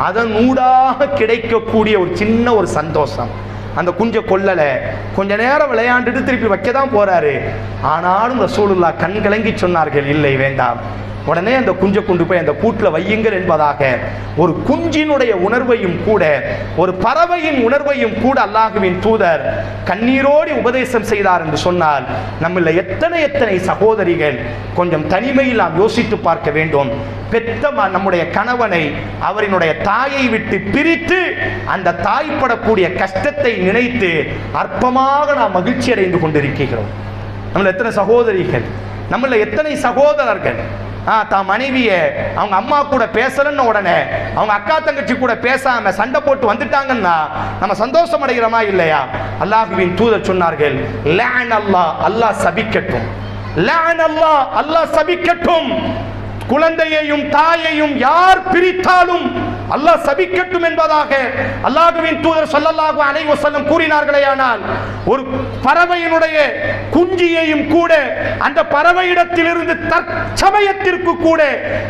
அதன் ஊடாக கிடைக்கக்கூடிய ஒரு சின்ன ஒரு சந்தோஷம், அந்த குஞ்சை கொல்லல. கொஞ்ச நேரம் விளையாண்டுட்டு திருப்பி வைக்க தான் போறாரு. ஆனாலும் ரசூலுல்லாஹ் கண் கலங்கி சொன்னார்கள், இல்லை வேண்டாம், உடனே அந்த குஞ்சை கொண்டு போய் அந்த கூட்டில் வையுங்கள் என்பதாக ஒரு குஞ்சினுடைய உணர்வையும் கூட, ஒரு பறவையின் உணர்வையும் கூட அல்லாஹுவின் தூதர் கண்ணீரோடு உபதேசம் செய்தார் என்று சொன்னால், நம்மள எத்தனை எத்தனை சகோதரிகள் கொஞ்சம் தனிமையில் நாம் யோசித்து பார்க்க வேண்டும். பெத்த நம்முடைய கணவனை அவரினுடைய தாயை விட்டு பிரித்து அந்த தாய்ப்படக்கூடிய கஷ்டத்தை நினைத்து அற்பமாக நாம் மகிழ்ச்சி அடைந்து கொண்டிருக்கிறோம். நம்மள எத்தனை சகோதரிகள், நம்மள எத்தனை சகோதரர்கள் தான் மனைவிய அவங்க அம்மா கூட பேசலன்னு உடனே அவங்க அக்கா தங்கச்சி கூட பேசாம சண்டை போட்டு வந்துட்டாங்கன்னா நம்ம சந்தோஷம் அடைகிறோமா இல்லையா? அல்லாஹ்வின் தூதர் சொன்னார்கள், லஅன் அல்லாஹ், அல்லாஹ் சபிக்கட்டும், லஅன் அல்லாஹ், அல்லாஹ் சபிக்கட்டும். குழந்தையையும் தாயையும் யார் பிரித்தாலும் அல்லாஹ் சபிக்கட்டும் என்பதாக அல்லாஹ்வின் தூதர் ஸல்லல்லாஹு அலைஹி வஸல்லம் கூறினார்களேயானால், ஒரு பறவையினுடைய குஞ்சியையும் கூட அந்த பறவையிடத்திலிருந்து தற்சமயத்திற்கு கூட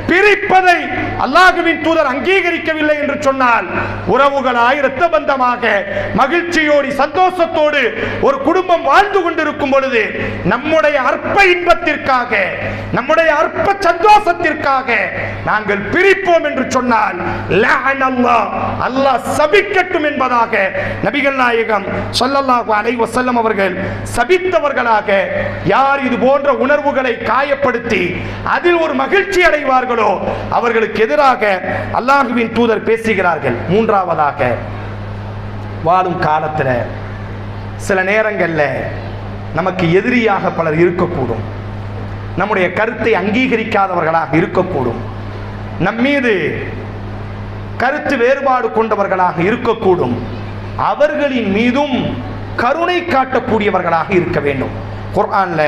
பிரிப்பதை அல்லாஹ்வின் தூதர் அங்கீகரிக்கவில்லை என்று சொன்னால், உறவுகளாய் இரத்த பந்தமாக மகிழ்ச்சியோடு சந்தோஷத்தோடு ஒரு குடும்பம் வாழ்ந்து கொண்டிருக்கும் பொழுது நம்முடைய அற்ப இன்பத்திற்காக, நம்முடைய அற்ப சந்தோஷத்திற்காக நாங்கள் பிரிப்போம் என்று சொன்னால் அல்லாஹ் சபிக்கட்டும் என்பதாக நபிகள் நாயகம் ஸல்லல்லாஹு அலைஹி வஸல்லம் அவர்கள் சபித்தவர்களாக யார் இது போன்ற உணர்வுகளை காயப்படுத்தி அதில் ஒரு மகிழ்ச்சி அடைவார்களோ அவர்களுக்கு எதிராக அல்லாஹ்வின் தூதர் பேசுகிறார்கள். மூன்றாவதாக, வாழும் காலத்தில் சில நேரங்களில் நமக்கு எதிரியாக பலர் இருக்கக்கூடும், நம்முடைய கருத்தை அங்கீகரிக்காதவர்களாக இருக்கக்கூடும், நம்மீது கருத்து வேறுபாடு கொண்டவர்களாக இருக்கக்கூடும். அவர்களின் மீதும் கருணை காட்டக்கூடியவர்களாக இருக்க வேண்டும். குர்ஆன்ல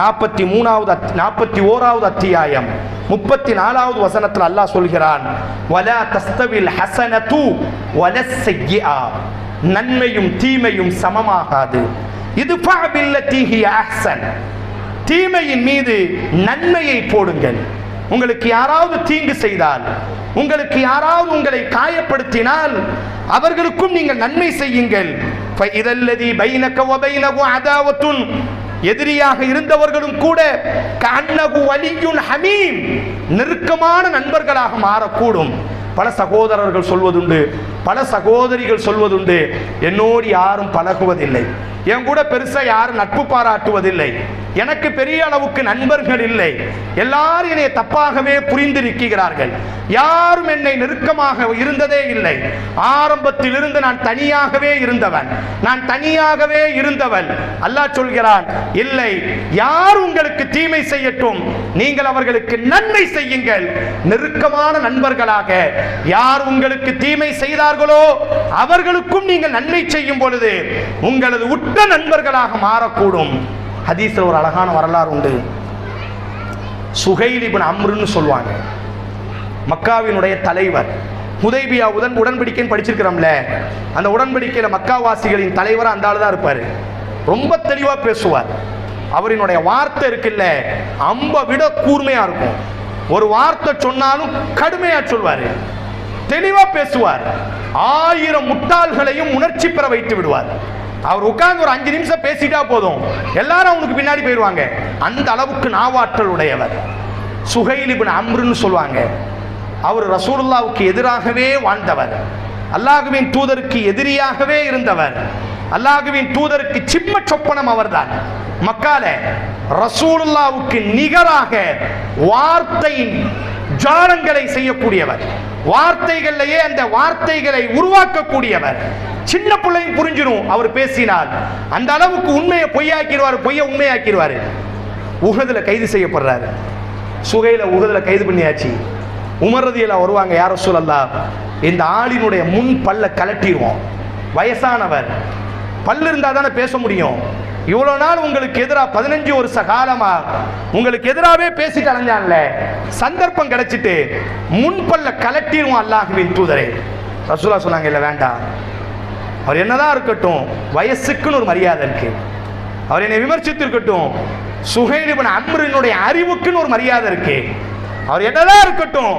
41வது அத்தியாயம் 34வது வசனத்தில் அல்லாஹ் சொல்கிறான், வலா தஸ்தவில் ஹஸனது வலஸ் ஸய்யிஆ, நன்மையும் தீமையும் சமமாகாது. இதுஃபா பில்லதி ஹிய அஹ்ஸன், தீமையின் மீது நன்மையை போடுங்கள். உங்களுக்கு யாராவது தீங்கு செய்தால், உங்களுக்கு யாராவது உங்களை காயப்படுத்தினால் அவர்களுக்கும் நீங்கள் நன்மை செய்யுங்கள். ஃபஇதல்லதி பைனக வ பைனஹு அதாவத்துன், எதிரியாக இருந்தவர்களும் கூட கஅன்னஹு வலியுன் ஹமீம், நெருக்கமான நண்பர்களாக மாறக்கூடும். பல சகோதரர்கள் சொல்வதுண்டு, பல சகோதரிகள் சொல்வதுண்டு, என்னோடு யாரும் பழகுவதில்லை, என் கூட பெருசா யாரும் நட்பு பாராட்டுவதில்லை, எனக்கு பெரிய அளவுக்கு நண்பர்கள் இல்லை, எல்லாரும் என்னை தப்பாகவே புரிந்திருக்கிறார்கள், யாரும் என்னை நெருக்கமாக இருந்ததே இல்லை, ஆரம்பத்தில் இருந்து நான் தனியாகவே இருந்தவன், நான் தனியாகவே இருந்தவன். அல்லாஹ் சொல்கிறான், இல்லை, யார் உங்களுக்கு தீமை செய்யட்டும் நீங்கள் அவர்களுக்கு நன்மை செய்யுங்கள். நெருக்கமான நண்பர்களாக யார் உங்களுக்கு தீமை செய்தார்களோ அவர்களுக்கும் நீங்கள் நன்மை செய்யும் பொழுது உங்களது உற்ற நண்பர்களாக மாறக்கூடும். ஹதீஸ்ல ஒரு அழகான வரலாறு உண்டு. சுஹைல் இப்னு அம்ருன்னு சொல்லுவாங்க, மக்காவினுடைய தலைவர். ஹுதைபியா உடன்படிக்கைன்னு படிச்சிருக்கிறோம்ல, அந்த உடன்படிக்கையில மக்காவாசிகளின் தலைவர் அந்த ஆளு தான் இருப்பாரு. ரொம்ப தெளிவா பேசுவார். அவரினுடைய வார்த்தை இருக்குல்ல, அம்ப விட கூர்மையா இருக்கும். ஒரு வார்த்தை சொன்னாலும் கடுமையா சொல்வாரு, தெளிவா பேசுவார். 1000 முட்டாள்களையும் உணர்ச்சி பெற வைத்து விடுவார். அவர் உட்கார்ந்து ஒரு 5 நிமிஷம் பேசிட்டா போதும், எல்லாரும் அவனுக்கு பின்னாடி போயிடுவாங்க. அந்த அளவுக்கு நாவாற்றல் உடையவர் சுஹைல் இப்னு அம்ருன்னு சொல்லுவாங்க. அவர் ரசூலுல்லாஹ்வுக்கு எதிராகவே வாழ்ந்தவர், அல்லாஹ்வின் தூதருக்கு எதிரியாகவே இருந்தவர், அல்லாஹ்வின் தூதருக்கு சிம்ம சொப்பனம் அவர்தான். மக்கால ரசூலுல்லாஹ்வுக்கு நிகராக வார்த்தை ஜாலங்களை செய்யக்கூடியவர், வார்த்தைகளிலேயே அந்த வார்த்தைகளை உருவாக்கக்கூடியவர். சின்ன பிள்ளையும் புரிஞ்சிடும் அவர் பேசினால். அந்த அளவுக்கு உண்மையை பொய்யாக்கிடுவார், பொய்யை உண்மையாக்கிடுவார். உஹதுல கைது செய்யப்படுறாரு. சுஹைல உஹதுல கைது பண்ணியாச்சு. உமர் ரலியல்லாஹு வருவாங்க, யா ரசூலல்லாஹ், இந்த ஆளினுடைய முன் பல்ல கலட்டிடுவோம், வயசானவர், பல்லு இருந்தால் தானே பேச முடியும். இவ்வளோ நாள் உங்களுக்கு எதிராக 15 வருஷ காலமா உங்களுக்கு எதிராகவே பேசிட்டு அலைஞ்சான்ல, சந்தர்ப்பம் கிடைச்சிட்டு முன்பல்ல கலட்டிடுவோம் அல்லாஹ்வின் தூதரே. ரசூலுல்லாஹ் சொன்னாங்க, இல்லை வேண்டாம், அவர் என்னதான் இருக்கட்டும், வயசுக்குன்னு ஒரு மரியாதை இருக்கு, அவர் என்னை விமர்சித்து இருக்கட்டும், சுஹைல் இப்னு அம்ருனுடைய அறிவுக்குன்னு ஒரு மரியாதை இருக்கு, அவர் என்னதான் இருக்கட்டும்,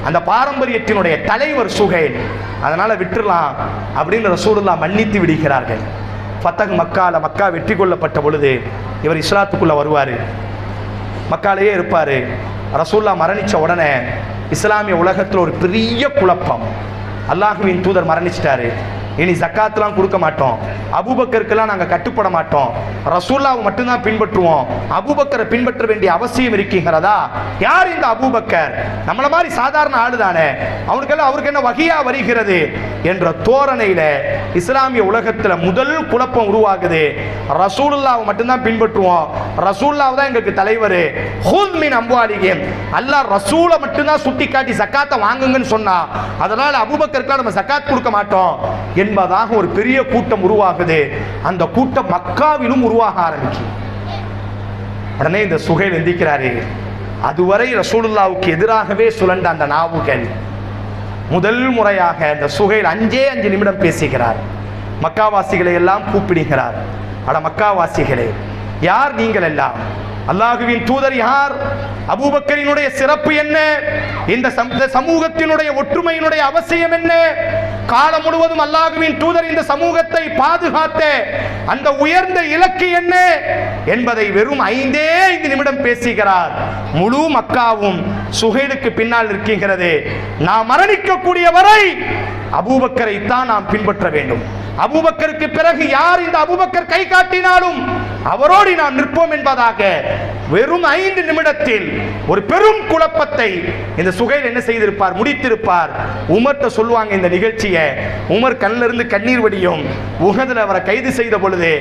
அந்த பாரம்பரியத்தினுடைய தலைவர் சுஹைல், அதனால விட்டுறலாம் அப்படின்னு ரசூலுல்லாஹ் மன்னித்து விடுகிறார்கள். ஃபத்தஹ் மக்கால, மக்கா வெற்றி கொள்ளப்பட்ட பொழுது இவர் இஸ்லாத்துக்குள்ள வருவார், மக்காலேயே இருப்பார். ரசூலுல்லாஹ் மரணித்த உடனே இஸ்லாமிய உலகத்தில் ஒரு பெரிய குழப்பம். அல்லாஹ்வின் தூதர் மரணிச்சிட்டாரு, இனி ஜக்காத்லாம் கொடுக்க மாட்டோம், அபூபக்கருக்கெல்லாம் நாங்கள் கட்டுப்பட மாட்டோம், ரசூலுல்லாஹ்வை மட்டும்தான் பின்பற்றுவோம், அபூபக்கரை பின்பற்ற வேண்டிய அவசியம் இருக்கிறதா? யார் இந்த அபூபக்கர்? நம்மள மாதிரி சாதாரண ஆளு தானே, அவருக்கு என்ன வகையா வருகிறது என்ற தோரணையில இஸ்லாமிய உலகத்தில் முதல் குழப்பம் உருவாகுது. ரசூலுல்லாஹ்வை மட்டும்தான் பின்பற்றுவோம், ரசூலுல்லாஹ் தான் எங்களுக்கு தலைவர், ஹுத் மின் அம்வாலிஹிம், அல்லாஹ் ரசூலை மட்டும்தான் சுட்டி காட்டி ஜக்காத்தை வாங்குங்கன்னு சொன்னா, அதனால அபூபக்கருக்குலாம் நம்ம ஜக்காத் கொடுக்க மாட்டோம் என்பதாக ஒரு பெரிய கூட்டம் உருவாகுது. அந்த கூட்டம் மக்காவிலும் உருவாக ஆரம்பிச்சு. உடனே இந்த சுஹைல் எந்திக்கிறாரு. அதுவரை ரசூலுல்லாஹ்வுக்கு எதிராகவே சுழண்ட அந்த நாவுகள் முதல் முறையாக இந்த சுஹைல் 5 நிமிடம் பேசுகிறார். மக்காவாசிகளை எல்லாம் கூப்பிடுகிறார். அட மக்காவாசிகளே, யார் நீங்கள் எல்லாம்? அல்லாஹுவின் தூதர் யார்? அபூபக்கரினுடைய சிறப்பு என்ன? இந்த சமூகத்தினுடைய ஒற்றுமையினுடைய அவசியம் என்ன? காலம் முழுவதும் அல்லாஹுவின் தூதர் இந்த சமூகத்தை பாதுகாத்த அந்த உயர்ந்த இலக்கு என்ன என்பதை வெறும் 5 நிமிடம் பேசுகிறார். முழு மக்காவும் சுஹைலுக்கு பின்னால் இருக்கின்றது. நாம் மரணிக்கக்கூடிய வரை அபூபக்கரை தான் நாம் பின்பற்ற வேண்டும். அபூபக்கருக்கு பிறகு யார் இந்த அபூபக்கர் கை காட்டினாலும் அவரோடு நாம் நிற்போம் என்பதாக வெறும் 5 நிமிடத்தில் ஒரு பெரும் குழப்பத்தை இந்த சுஹைல் என்ன செய்திருப்பார், முடித்திருப்பார். உமர்ட்ட சொல்லுவாங்க இந்த நிகழ்ச்சியை. உமர் கண்ணிலிருந்து கண்ணீர் வடியும். உஹதுல அவரை கைது செய்த பொழுது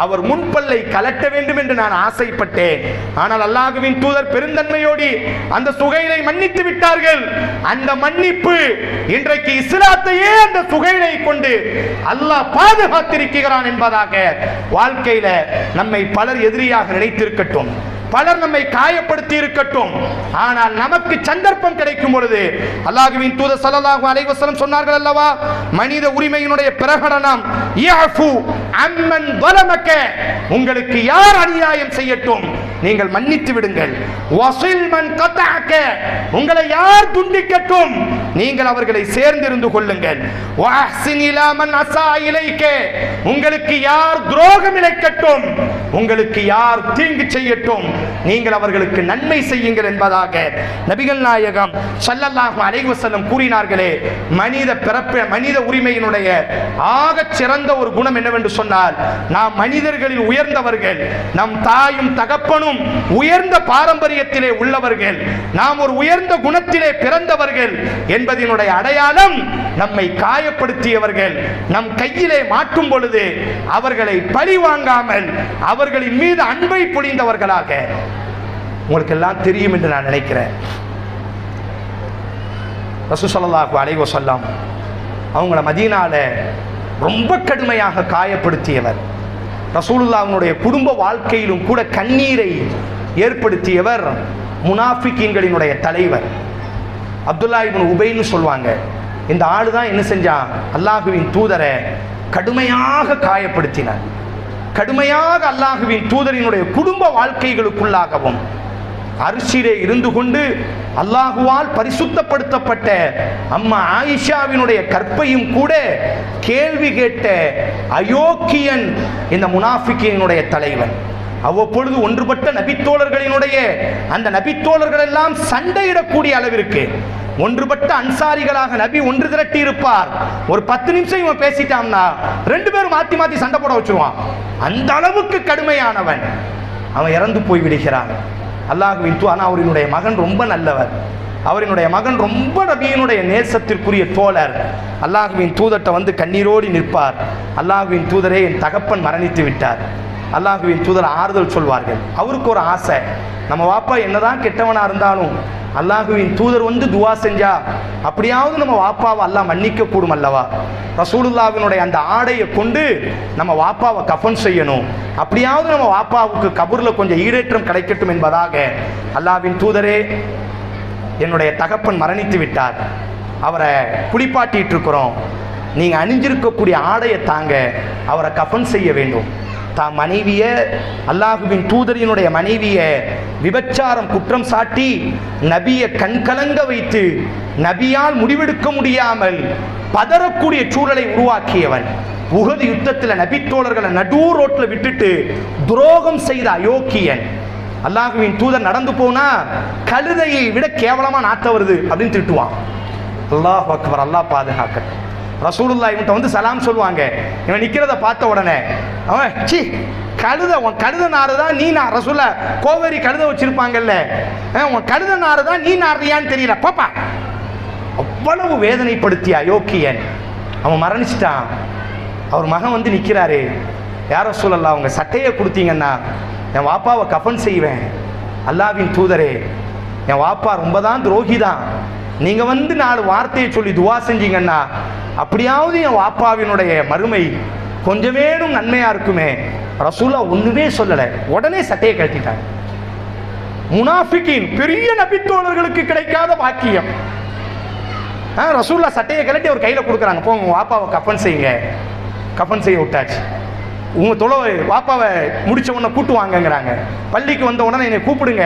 அவர் முன்பல்லை கலட்ட வேண்டும் என்று நான் ஆசைப்பட்டேன், ஆனால் அல்லாஹ்வின் தூதர் பெருந்தன்மையோடு அந்த சுஹைலை மன்னித்து விட்டார்கள். அந்த மன்னிப்பு இன்றைக்கு இஸ்லாத்தையே அந்த சுஹைலை கொண்டு அல்லாஹ் பாதுகாத்திருக்கிறான் என்பதாக வாழ்க்கையில நம்மை பலர் எதிரியாக நினைத்திருக்கட்டும், பலர் நம்மை காயப்படுத்தி இருக்கட்டும், ஆனால் நமக்கு சந்தர்ப்பம் கிடைக்கும் பொழுது அல்லாஹ்வின் தூதர் ஸல்லல்லாஹு அலைஹி வஸல்லம் சொன்னார்கள் அல்லவா, மனித உரிமையினுடைய பிரகடனம் யஃபு அம்மன் ظلمك, உங்களுக்கு யார் அநியாயம் செய்யட்டும் நீங்கள் மன்னித்து விடுங்கள். வஸில் மன் கதஅக, உங்களை யார் துண்டிக்கட்டும் நீங்கள் அவர்களை சேர்ந்திருந்து கொள்ளுங்கள். வஅஹ்சின் இலா மன் அஸா இலைக, உங்களுக்கு யார் துரோகம் இழைக்கட்டும், உங்களுக்கு யார் தீங்கு செய்யட்டும் நீங்கள் அவர்களுக்கு நன்மை செய்யுங்கள் என்பதாக நபிகள் நாயகம் ஸல்லல்லாஹு அலைஹி வஸல்லம் கூறினார்களே. மனித உரிமையினுடைய ஆகச் சிறந்த ஒரு குணம் என்னவென்று சொன்னால், நாம் மனிதர்களில் உயர்ந்தவர்கள், நம் தாயும் தகப்பனும் உயர்ந்த பாரம்பரியத்திலே உள்ளவர்கள், நாம் ஒரு உயர்ந்த குணத்திலே பிறந்தவர்கள் என்பதனுடைய அடையாளம் நம்மை காயப்படுத்தியவர்கள் நம் கையிலே மாட்டும் பொழுது அவர்களை பழி வாங்காமல் அவர்களின் மீது அன்பை பொழிந்தவர்களாக. உங்களுக்கு எல்லாம் தெரியும் என்று நான் நினைக்கிறேன். ரசூல் ஸல்லல்லாஹு அலைஹி வஸல்லம் அவங்கள மதீனால ரொம்ப கடுமையாக காயப்படுத்தியவர். ரசூலுல்லாஹ்வுடைய குடும்ப வாழ்க்கையிலும் கூட கண்ணீரை ஏற்படுத்தியவர் முனாஃபிகீன்களினுடைய தலைவர் அப்துல்லா இப்னு உபைன்னு சொல்லுவாங்க. இந்த ஆளு தான் என்ன செஞ்சான், அல்லாஹுவின் தூதரை கடுமையாக காயப்படுத்தினார். கடுமையாக அல்லாஹுவின் தூதரினுடைய குடும்ப வாழ்க்கைகளுக்குள்ளாகவும் அரிசியிலே இருந்து கொண்டு அல்லாஹுவால் பரிசுத்தப்படுத்தப்பட்ட அம்மா ஆயிஷாவினுடைய கற்பையும் கூட கேள்வி கேட்ட அயோக்கியன் இந்த முனாஃபிகினுடைய தலைவன். அவ்வப்பொழுது ஒன்றுபட்ட நபித்தோழர்களினுடைய அந்த நபித்தோழர்கள் எல்லாம் சண்டையிடக்கூடிய அளவிற்கு ஒன்றுபட்ட அன்சாரிகளாக நபி ஒன்று திரட்டி இருப்பார். ஒரு 10 நிமிஷம் இவன் பேசிட்டான்னா 2 பேரும் மாத்தி மாத்தி சண்டை போட வச்சிருவான். அந்த அளவுக்கு கடுமையானவன். அவன் இறந்து போய் விடுகிறான். அல்லாஹ்வின் தூதர், அவரினுடைய மகன் ரொம்ப நல்லவர், அவரினுடைய மகன் ரொம்ப நபியினுடைய நேசத்திற்குரிய தோழர். அல்லாஹ்வின் தூதர்ட்ட வந்து கண்ணீரோடு நிற்பார். அல்லாஹ்வின் தூதரே, என் தகப்பன் மரணித்து விட்டார். அல்லாஹ்வின் தூதர் ஆறுதல் சொல்வார்கள். அவருக்கு ஒரு ஆசை, நம்ம வாப்பா என்னதான் கெட்டவனா இருந்தாலும் அல்லாஹ்வின் தூதர் வந்து துவா செஞ்சா அப்படியாவது நம்ம வாப்பாவை அல்லாஹ் மன்னிக்க கூடும் அல்லவா. ரசூலுல்லாஹ்வினுடைய அந்த ஆடையை கொண்டு நம்ம வாப்பாவை கஃபன் செய்யணும், அப்படியாவது நம்ம வாப்பாவுக்கு கபூர்ல கொஞ்சம் ஈடேற்றம் கிடைக்கட்டும் என்பதாக அல்லாஹ்வின் தூதரே, என்னுடைய தகப்பன் மரணித்து விட்டார், அவரை குளிப்பாட்டிட்டு இருக்கிறோம், நீங்க அணிஞ்சிருக்கக்கூடிய ஆடையை தாங்க, அவரை கஃபன் செய்ய வேண்டும். தான் மனைவிய, அல்லாஹுவின் தூதரினுடைய மனைவிய விபச்சாரம் குற்றம் சாட்டி நபியை கண்கலங்க வைத்து நபியால் முடிவெடுக்க முடியாமல் பதறக்கூடிய சூழலை உருவாக்கியவன். உஹது யுத்தத்தில் நபித்தோழர்களை நடு ரோட்டில் விட்டுட்டு துரோகம் செய்த அயோக்கியன். அல்லாஹுவின் தூதர் நடந்து போனா கழுதையை விட கேவலமா நாத்த வருது அப்படின்னு திட்டுவான். அல்லாஹ் அக்பர், அல்லாஹ் பாதுகாக்கட்டும். ரசூலுல்லாஹ் இவன்ட்ட வந்து சலாம் சொல்லுவாங்க. இவன் நிக்கிறத பார்த்த உடனே அவன் சி கழுத, உன் கழுத நாறு தான் நீ நான். ரசூலுல்லாஹ் கோவரி கழுத வச்சிருப்பாங்கல்ல, உன் கழுத நாறு தான் நீ நாடுறியான்னு தெரியல பாப்பா. அவ்வளவு வேதனைப்படுத்திய அயோக்கியன் அவன் மரணிச்சிட்டான். அவர் மகன் வந்து நிற்கிறாரு. யார் ரசூலல்லாஹ் அவங்க சட்டையை கொடுத்தீங்கன்னா என் வாப்பாவை கஃபன் செய்வேன். அல்லாஹ்வின் தூதரே, என் வாப்பா ரொம்ப தான் துரோகி தான், நீங்கள் வந்து 4 வார்த்தையை சொல்லி துவா செஞ்சீங்கன்னா அப்படியாவது என் வாப்பாவினுடைய மறுமை கொஞ்சமேனும் நன்மையாக இருக்குமே. ரசூலா ஒன்றுமே சொல்லலை, உடனே சட்டையை கழட்டிட்டாங்க. முனாஃபிகின் பெரிய நபித்தோழர்களுக்கு கிடைக்காத பாக்கியம். ரசூல்லா சட்டையை கழட்டி அவர் கையில் கொடுக்குறாங்க. போங்க உங்கள் வாப்பாவை கஃபன் செய்யுங்க. கஃபன் செய்ய விட்டாச்சு. உங்கள் தொலை வாப்பாவை முடித்த உடனே கூட்டு வாங்கங்கிறாங்க. பள்ளிக்கு வந்த உடனே என்னை கூப்பிடுங்க.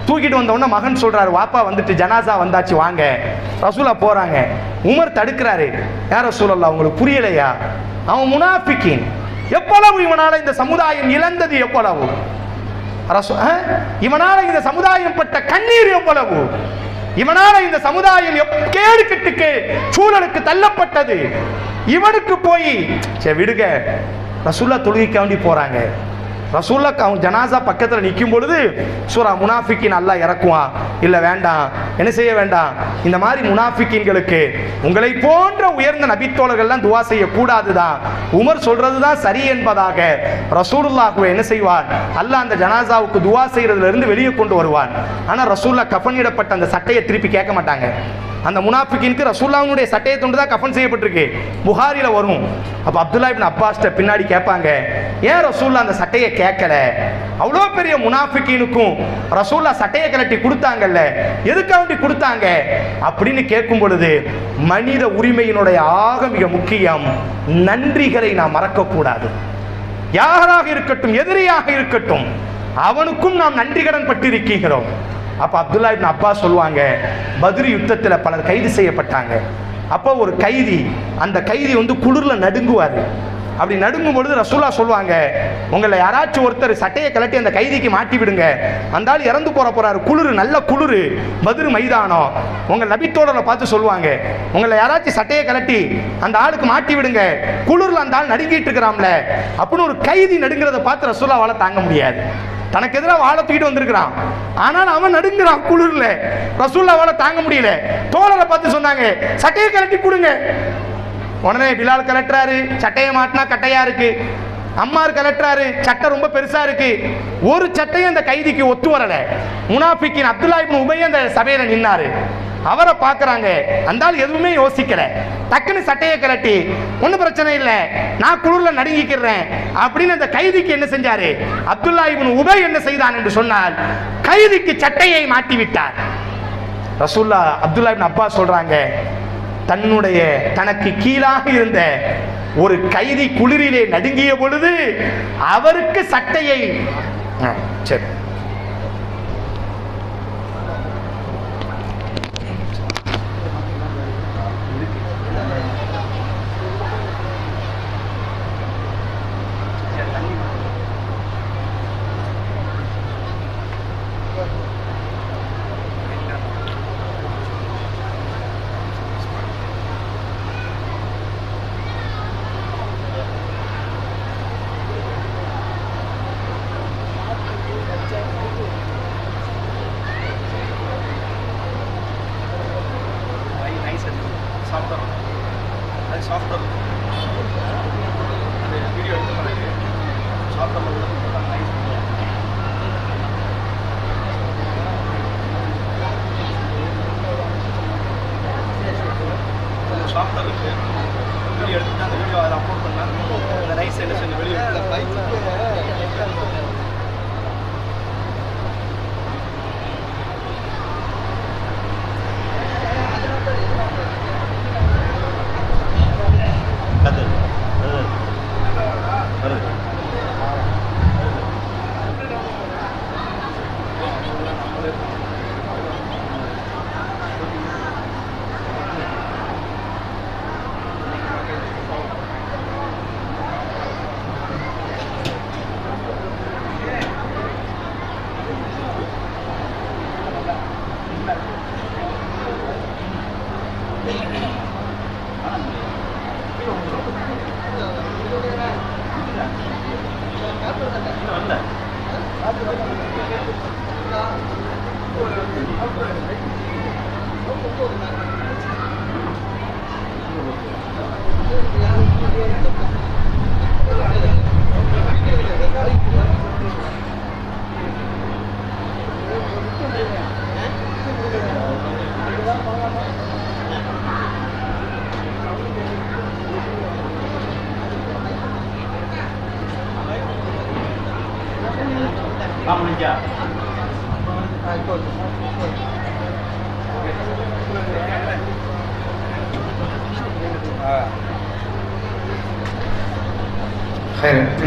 தூக்கிட்டு வந்த உடனே மகன் சொல்கிறாரு, வாப்பா வந்துட்டு ஜனாசா வந்தாச்சு வாங்க. ரசூலா போகிறாங்க. உமர் தடுக்கிறாரு. யார் ரசூலல்லாஹ் உங்களுக்கு புரியலையா? அவன் முனாஃபிகின். எவ்வளவு இவனால் இந்த சமுதாயம் இழந்தது, எவ்வளவு இவனால் இந்த சமுதாயம் பட்ட கண்ணீர், எவ்வளவு இவனால் இந்த சமுதாயம் கேடு கெட்டுக்கு சூழலுக்கு தள்ளப்பட்டது. இவனுக்கு போய் விடுங்க. ரசூல்லா தொழுகைக்கு வேண்டி போறாங்க. ரசூல்லா அவங்க ஜனாசா பக்கத்தில் நிற்கும் பொழுது சூரா முனாஃபிக்கின் அல்லாஹ் இறக்குவான். இல்லை வேண்டாம், என்ன செய்ய வேண்டாம், இந்த மாதிரி முனாஃபிக்கின்களுக்கு உங்களை போன்ற உயர்ந்த நபித்தோழர்கள்லாம் துவா செய்யக்கூடாதுதான், உமர் சொல்றது தான் சரி என்பதாக ரசூலுல்லாஹ்வை என்ன செய்வான், அல்லாஹ் அந்த ஜனாசாவுக்கு துவா செய்யறதுல இருந்து வெளியே கொண்டு வருவான். ஆனால் ரசூல்லா கஃபனிடப்பட்ட அந்த சட்டையை திருப்பி கேட்க மாட்டாங்க. அந்த முனாஃபிக்கினுக்கு ரசூலுல்லாஹ்வுடைய சட்டையை தொண்டு தான் கஃபன் செய்யப்பட்டிருக்கு, புகாரில வரும். அப்போ அப்துல்லா இப்னு அப்பாஸ்ட்ட பின்னாடி கேட்பாங்க, ஏன் ரசூலுல்லாஹ் அந்த சட்டையை கேட்கல? அவ்வளோ பெரிய முனாஃபிக்கினுக்கும் ரசூலுல்லாஹ் சட்டையை கலட்டி கொடுத்தாங்கல்ல, எதுக்காக கொடுத்தாங்க அப்படின்னு கேட்கும் பொழுது, மனித உரிமையினுடைய ஆக மிக முக்கியம் நன்றிகளை நாம் மறக்கக்கூடாது. யாராக இருக்கட்டும், எதிரியாக இருக்கட்டும், அவனுக்கும் நாம் நன்றி கடன் பட்டிருக்கிறோம். அப்போ அப்துல்லா இப்னு அப்பாஸ் சொல்லுவாங்க, பத்ர் யுத்தத்தில் பலர் கைது செய்யப்பட்டாங்க. அப்போ ஒரு கைதி, அந்த கைதி வந்து குளிரில் நடுங்குவார். அப்படி நடுங்கும் பொழுது ரசூலா சொல்லுவாங்க, உங்களை யாராச்சும் ஒருத்தர் சட்டையை கலட்டி அந்த கைதிக்கு மாட்டி விடுங்க, அந்த ஆள் இறந்து போறாரு, குளிர், நல்ல குளிர், பத்ர் மைதானம். உங்கள் நபித்தோழரை பார்த்து சொல்லுவாங்க, உங்களை யாராச்சும் சட்டையை கலட்டி அந்த ஆளுக்கு மாட்டி விடுங்க, குளிரில் அந்த ஆள் நடுங்கிட்டு இருக்கிறாம்ல அப்படின்னு ஒரு கைதி நடுங்கிறத பார்த்து ரசூலாவால தாங்க முடியாது. தனக்கு எதிராக வாழை தூக்கிட்டு வந்திருக்கிறான், ஆனால் அவன் நடுங்கிறான் குளிர்ல. ரசூலுல்லாஹ்வால தாங்க முடியல. தோழரை பார்த்து சொன்னாங்க, சட்டையை கலட்டி கொடுங்க. உடனே பிலால் கலட்டுறாரு, சட்டையை மாட்டினா கட்டையா இருக்கு. அம்மார் கலட்டுறாரு, சட்டை ரொம்ப பெருசா இருக்கு. ஒரு சட்டையும் அந்த கைதிக்கு ஒத்து வரல. முனாஃபிக்கின் அப்துல்லா இப்னு உபை அந்த சபையில நின்னாரு. அவரை பார்க்குறாங்க, அந்த ஆள் எதுவுமே யோசிக்கல, டக்குன்னு சட்டையை கலட்டி, ஒன்றும் பிரச்சனை இல்லை, நான் குளிர்ல நடுங்கிக்கிறேன் அப்படின்னு அந்த கைதிக்கு என்ன செஞ்சாரு, அப்துல்லா இப்னு உபை என்ன செய்தான் என்று சொன்னால், கைதிக்கு சட்டையை மாட்டி விட்டார். ரசூல்லா அப்துல்லா இப்னு அப்பாஸ் சொல்றாங்க, தன்னுடைய தனக்கு கீழாக இருந்த ஒரு கைதி குளிரிலே நடுங்கிய பொழுது அவருக்கு சட்டையை சரி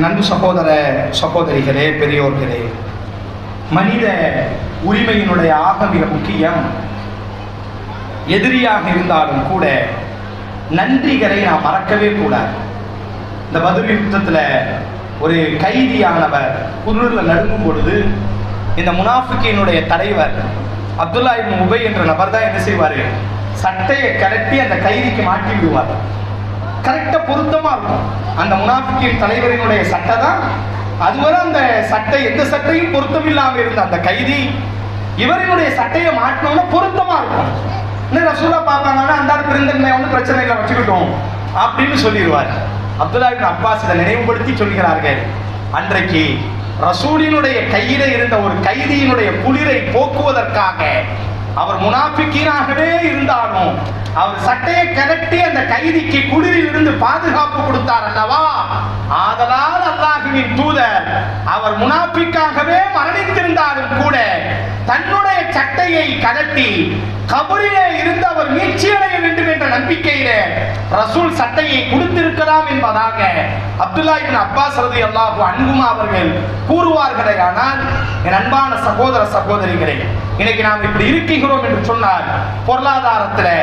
நண்பு சகோதர சகோதரிகளே, பெரியோர்களே, மனித உரிமையினுடைய மிக முக்கியம், எதிரியாக இருந்தாலும் கூட நன்றிகளை நாம் மறக்கவே கூடாது. இந்த பத்ர் யுத்தத்தில் ஒரு கைதியானவர் குளிரில் நடுங்கும் பொழுது இந்த முனாஃபிக்கினுடைய தலைவர் அப்துல்லா இப்னு உபை என்ற நபர் தான் என்ன செய்வார், சட்டையை கலட்டி அந்த கைதிக்கு மாட்டி விடுவார். கரெக்டாக பொருத்தமாக இருக்கும். அந்த முனாஃபிக்கின் தலைவரினுடைய சட்டை தான் அதுவரை அந்த சட்டை எந்த சட்டையும் பொருத்தம் இல்லாமல் இருந்த அந்த கைதி இவரினுடைய சட்டையை மாட்டினோம்னா பொருத்தமாக இருக்கும். இன்னும் ரசூலா பார்ப்பாங்கன்னா அந்த பெருந்தன்மை ஒன்றும் பிரச்சனை இல்லை வச்சுக்கிட்டோம் அப்படின்னு சொல்லிடுவார். அப்துல்லா இப்னு அப்பாஸ் இதை நினைவுபடுத்தி சொல்கிறார்கள், அன்றைக்கு ரசூலினுடைய கையில இருந்த ஒரு கைதியினுடைய குளிரை போக்குவதற்காக அவர் முனாஃபிக்கீனாகவே இருந்தாலும் அவர் சட்டையை கலட்டி அந்த கைதிக்கு குளிரில் இருந்து பாதுகாப்பு கொடுத்தார் அல்லவா. ஆதலால் அல்லாஹ்வின் தூதர் அவர் முனாஃபிக்காகவே மரணித்திருந்தாலும் கூட தன்னுடைய சட்டையை கலட்டி கபரிலே இருந்து அவர் மீட்சியடைய வேண்டும் என்ற நம்பிக்கையிலே ரசூல் சட்டையை கொடுத்திருக்கலாம் என்பதாக அப்துல்லா இப்னு அப்பாஸ் ரலியல்லாஹு அன்ஹுமா அவர்கள் கூறுவார்களே. ஆனால் என் அன்பான சகோதர சகோதரிகளே, இன்னைக்கு நாம் இப்படி இருக்கிறோம் என்று சொன்னால், பொருளாதாரத்தில்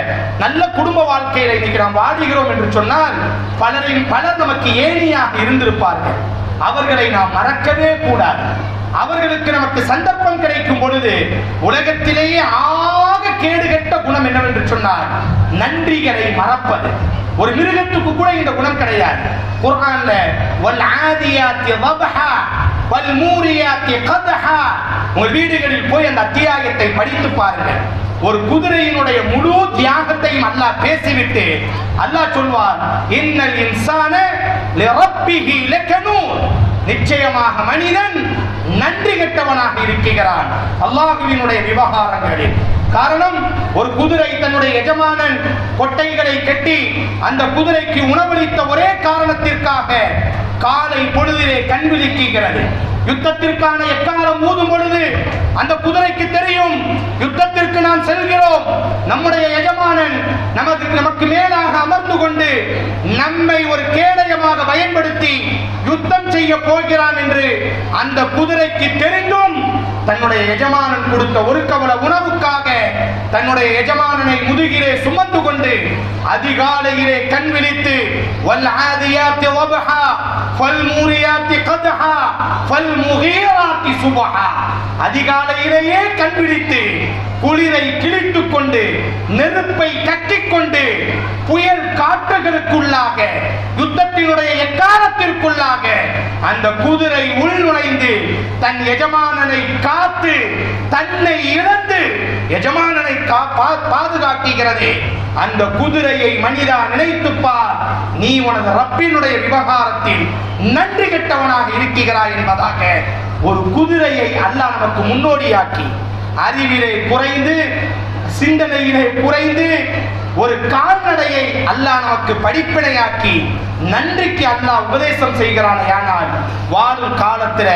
நல்ல குடும்ப வாழ்க்கையில இன்னைக்கு நாம் வாழுகிறோம் என்று சொன்னால் பலர் நமக்கு ஏணியாக இருந்திருப்பார்கள். அவர்களை நாம் மறக்கவே கூடாது. அவர்களுக்கு நமக்கு சந்தர்ப்பம் கிடைக்கும் பொழுது உலகத்திலேயே ஆக கேடுகட்ட குணம் என்னவென்று சொன்னால் நன்றிகளை மறப்பது. ஒரு மிருகத்துக்கு கூட இந்த குணம் கிடையாது. குர்ஆன்ல வல் ஆதியாத்தி வபஹா வல் மூரியாத்தி கதஹா, உங்கள் வீடுகளில் போய் அந்த அத்தியாயத்தை படித்து பாருங்கள். ஒரு குதிரையினுடைய முழு தியாகத்தையும் அல்லாஹ் பேசிவிட்டு அல்லாஹ் சொல்வார், இன்னல் இன்சான லிரப்பிஹி லகனூன், நிச்சயமாக மனிதன் நன்றி கெட்டவனாக இருக்கிறான் அல்லாஹ்வினுடைய விவகாரங்களில். காரணம், ஒரு குதிரை தன்னுடைய எஜமானன் கொட்டைகளை கட்டி அந்த குதிரைக்கு உணவளித்த ஒரே காரணத்திற்காக காலை பொழுதிலே கண் விழிக்கிறது. யுத்தத்திற்கான எக்காலம் ஊதும் பொழுது அந்த குதிரைக்கு தெரியும், யுத்தத்திற்கு நாம் செல்கிறோம், நம்முடைய எஜமானன் நமக்கு மேலாக அமர்ந்து கொண்டு நம்மை ஒரு கேடயமாக பயன்படுத்தி யுத்தம் செய்ய போகிறான் என்று அந்த குதிரைக்கு தெரிந்தும் தன்னுடைய எஜமானன் கொடுத்த ஒரு கவல உணவுக்காக தன்னுடைய எஜமானனை முதுகிலே சுமந்து கொண்டு அதிகாலையிலே கண் விழித்து வல் ஆதியாத்தி வபஹா ஃபல் மூரியாத்தி கதஹா ஃபல் முகீராத்தி சுபஹா, அதிகாலையிலேயே கண் விழித்து குளிரை கிழித்துக் கொண்டு நெருப்பை கட்டிக்கொண்டு புயல் காற்றுகளுக்குள்ளாக யுத்தத்தினுடைய எக்காலத்திற்குள்ளாக அந்த குதிரை உள்நுழைந்து தன் எஜமானனை காத்து தன்னை இழந்து எஜமானனை பாதுகாக்கிறது. அந்த குதிரையை மனிதா நினைத்துப்பார், நீ உனது ரப்பினுடைய விவகாரத்தில் நன்றி கெட்டவனாக இருக்கிறாய் என்பதாக ஒரு குதிரையை அல்லாஹ் நமக்கு முன்னோடியாக்கி அறிவிலே குறைந்து சிந்தனையிலே குறைந்து ஒரு கால்நடையை அல்லாஹ் நமக்கு படிப்பினையாக்கி நன்றிக்கு அல்லாஹ் உபதேசம் செய்கிறானே. ஆனால் வாழும் காலத்துல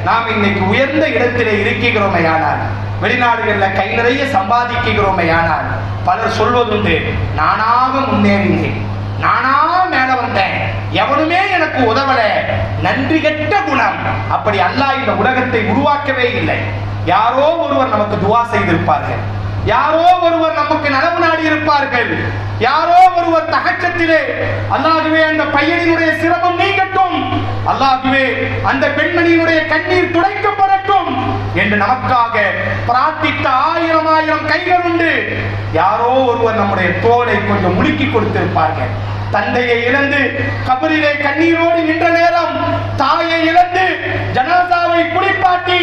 நாம் இன்னைக்கு உயர்ந்த இடத்திலே இருக்கிறோமே, ஆனால் வெளிநாடுகளில் கை நிறைய சம்பாதிக்கிறோமே, ஆனால் பலர் சொல்வதுண்டு, நானாக முன்னேறினேன், நானா மேல வந்தேன், எவனுமே எனக்கு உதவல. நன்றி கெட்ட குணம். அப்படி அல்லாஹ் இந்த உலகத்தை உருவாக்கவே இல்லை. யாரோ ஒருவர் நமக்கு துவா செய்திருப்பார்கள், யாரோ ஒருவர் நமக்கு நலவு நாடி இருப்பார்கள், யாரோ ஒருவர் தஹஜ்ஜத்திலே அல்லாஹ்வே அந்த பையனினுடைய சிரமம் நீங்கட்டும், அல்லாஹ்வே அந்த பெண்மணியினுடைய கண்ணீர் துடைக்கப்படட்டும் என்று நமக்காக பிரார்த்தித்த ஆயிரம் கைகள் உண்டு. யாரோ ஒருவர் நம்முடைய தோலை கொஞ்சம் முடுக்கி கொடுத்திருப்பார்கள். தந்தையை இழந்து கபரிலே கண்ணீரோடு நின்ற நேரம், தாயை இழந்து ஜனாசாவை குளிப்பாட்டி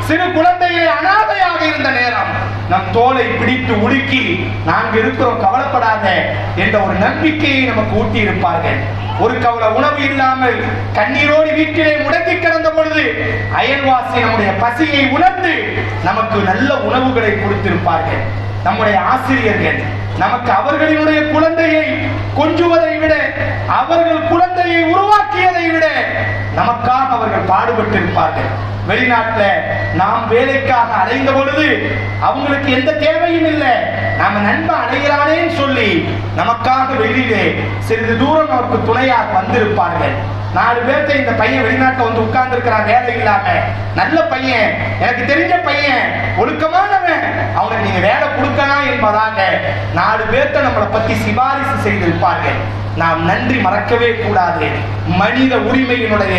சிறு குழந்தையை அனாதையாக இருந்த நேரம் நம் தோலை பிடித்து உலுக்கி நாங்கள் இருக்கிறோம், கவலைப்படாத என்ற ஒரு நம்பிக்கையை நமக்கு ஊட்டி இருப்பார்கள். ஒரு கவலை உணவு இல்லாமல் கண்ணீரோடு வீட்டிலே முடங்கி கிடந்த பொழுது அயல்வாசி நம்முடைய பசியை உணர்ந்து நமக்கு நல்ல உணவுகளை கொடுத்திருப்பார்கள். நம்முடைய ஆசிரியர்கள் நமக்கு அவர்களினுடைய குழந்தையை கொஞ்சுவதை விட, அவர்கள் குழந்தையை உருவாக்கியதை விட நமக்காக அவர்கள் பாடுபட்டு இருப்பார்கள். வெளிநாட்டில் நாம் வேலைக்காக அலைந்த பொழுது அவங்களுக்கு எந்த தேவையும் இல்லை. நாம நண்பன் அலைகிறானேன்னு சொல்லி நமக்காக வெளியிலே சிறிது தூரம் நமக்கு துணையாக வந்திருப்பார்கள். 4 பேர்த்த இந்த பையன் வெளிநாட்டில் வந்து உட்கார்ந்து இருக்கிறான், வேலை இல்லாம, நல்ல பையன், எனக்கு தெரிஞ்ச பையன், ஒழுக்கமானவன், அவனுக்கு நீங்க வேலை கொடுக்கலாம் என்பதாக 4 பேர்த்த நம்மளை பத்தி சிபாரிசு செய்திருப்பார்கள். நாம் நன்றி மறக்கவே கூடாது. மனித உரிமையினுடைய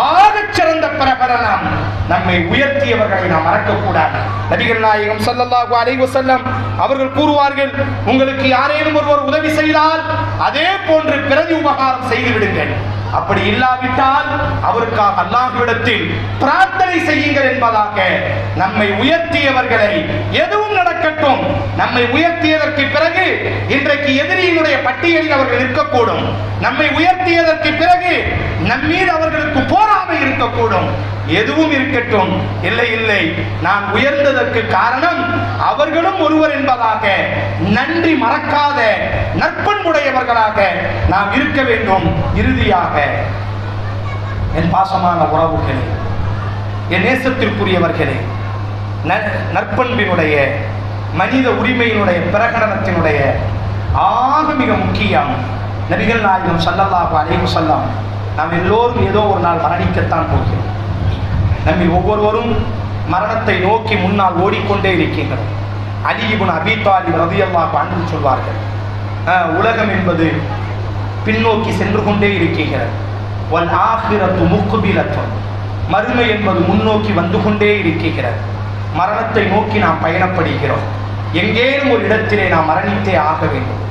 ஆகச்சிறந்த பிரகடனம் நம்மை உயர்த்தியவர்களை நாம் மறக்கக்கூடாது. நபிகள் நாயகம் ஸல்லல்லாஹு அலைஹி வஸல்லம் அவர்கள் கூறுவார்கள், உங்களுக்கு யாரேனும் ஒருவர் உதவி செய்தால் அதே போன்று பிரதி உபகாரம் செய்து விடுங்கள். அப்படி இல்லாவிட்டால் அவருக்காக அல்லாஹ்விடத்தில் பிரார்த்தனை செய்யுங்கள் என்பதாக நம்மை உயர்த்தியவர்களை எதுவும் நடக்கட்டும், நம்மை உயர்த்தியதற்கு பிறகு இன்றைக்கு எதிரியினுடைய பட்டியலில் அவர்கள் இருக்கக்கூடும். நம்மை உயர்த்தியதற்கு பிறகு நம்மீது அவர்களுக்கு போராமை இருக்கக்கூடும். எதுவும் இருக்கட்டும், இல்லை இல்லை, நான் உயர்ந்ததற்கு காரணம் அவர்களும் ஒருவர் என்பதாக நன்றி மறக்காத நற்பண்புடையவர்களாக நாம் இருக்க வேண்டும். இறுதியாக என் பாசமான உறவுகளே, என் நேசத்திற்குரியவர்களே, நற்பண்பினுடைய மனித உரிமையினுடைய பிரகடனத்தினுடைய ஆக மிக முக்கியம் நபிகள் நாயகம் ஸல்லல்லாஹு அலைஹி வஸல்லம். நாம் எல்லோரும் ஏதோ ஒரு நாள் மரணிக்கத்தான் போகிறோம். நம்மில் ஒவ்வொருவரும் மரணத்தை நோக்கி முன்னால் ஓடிக்கொண்டே இருக்கின்றோம். அலி இப்னு அபீ தாலிப் ரலியல்லாஹு அன்ஹு சொல்வார்கள், உலகம் என்பது பின்னோக்கி சென்று கொண்டே இருக்கின்றது. வல் ஆகிரத்து முக்பிலத்துன், மறுமை என்பது முன்னோக்கி வந்து கொண்டே இருக்கின்றது. மரணத்தை நோக்கி நாம் பயணப்படுகிறோம். எங்கேனும் ஒரு இடத்திலே நாம் மரணித்தே ஆக வேண்டும்.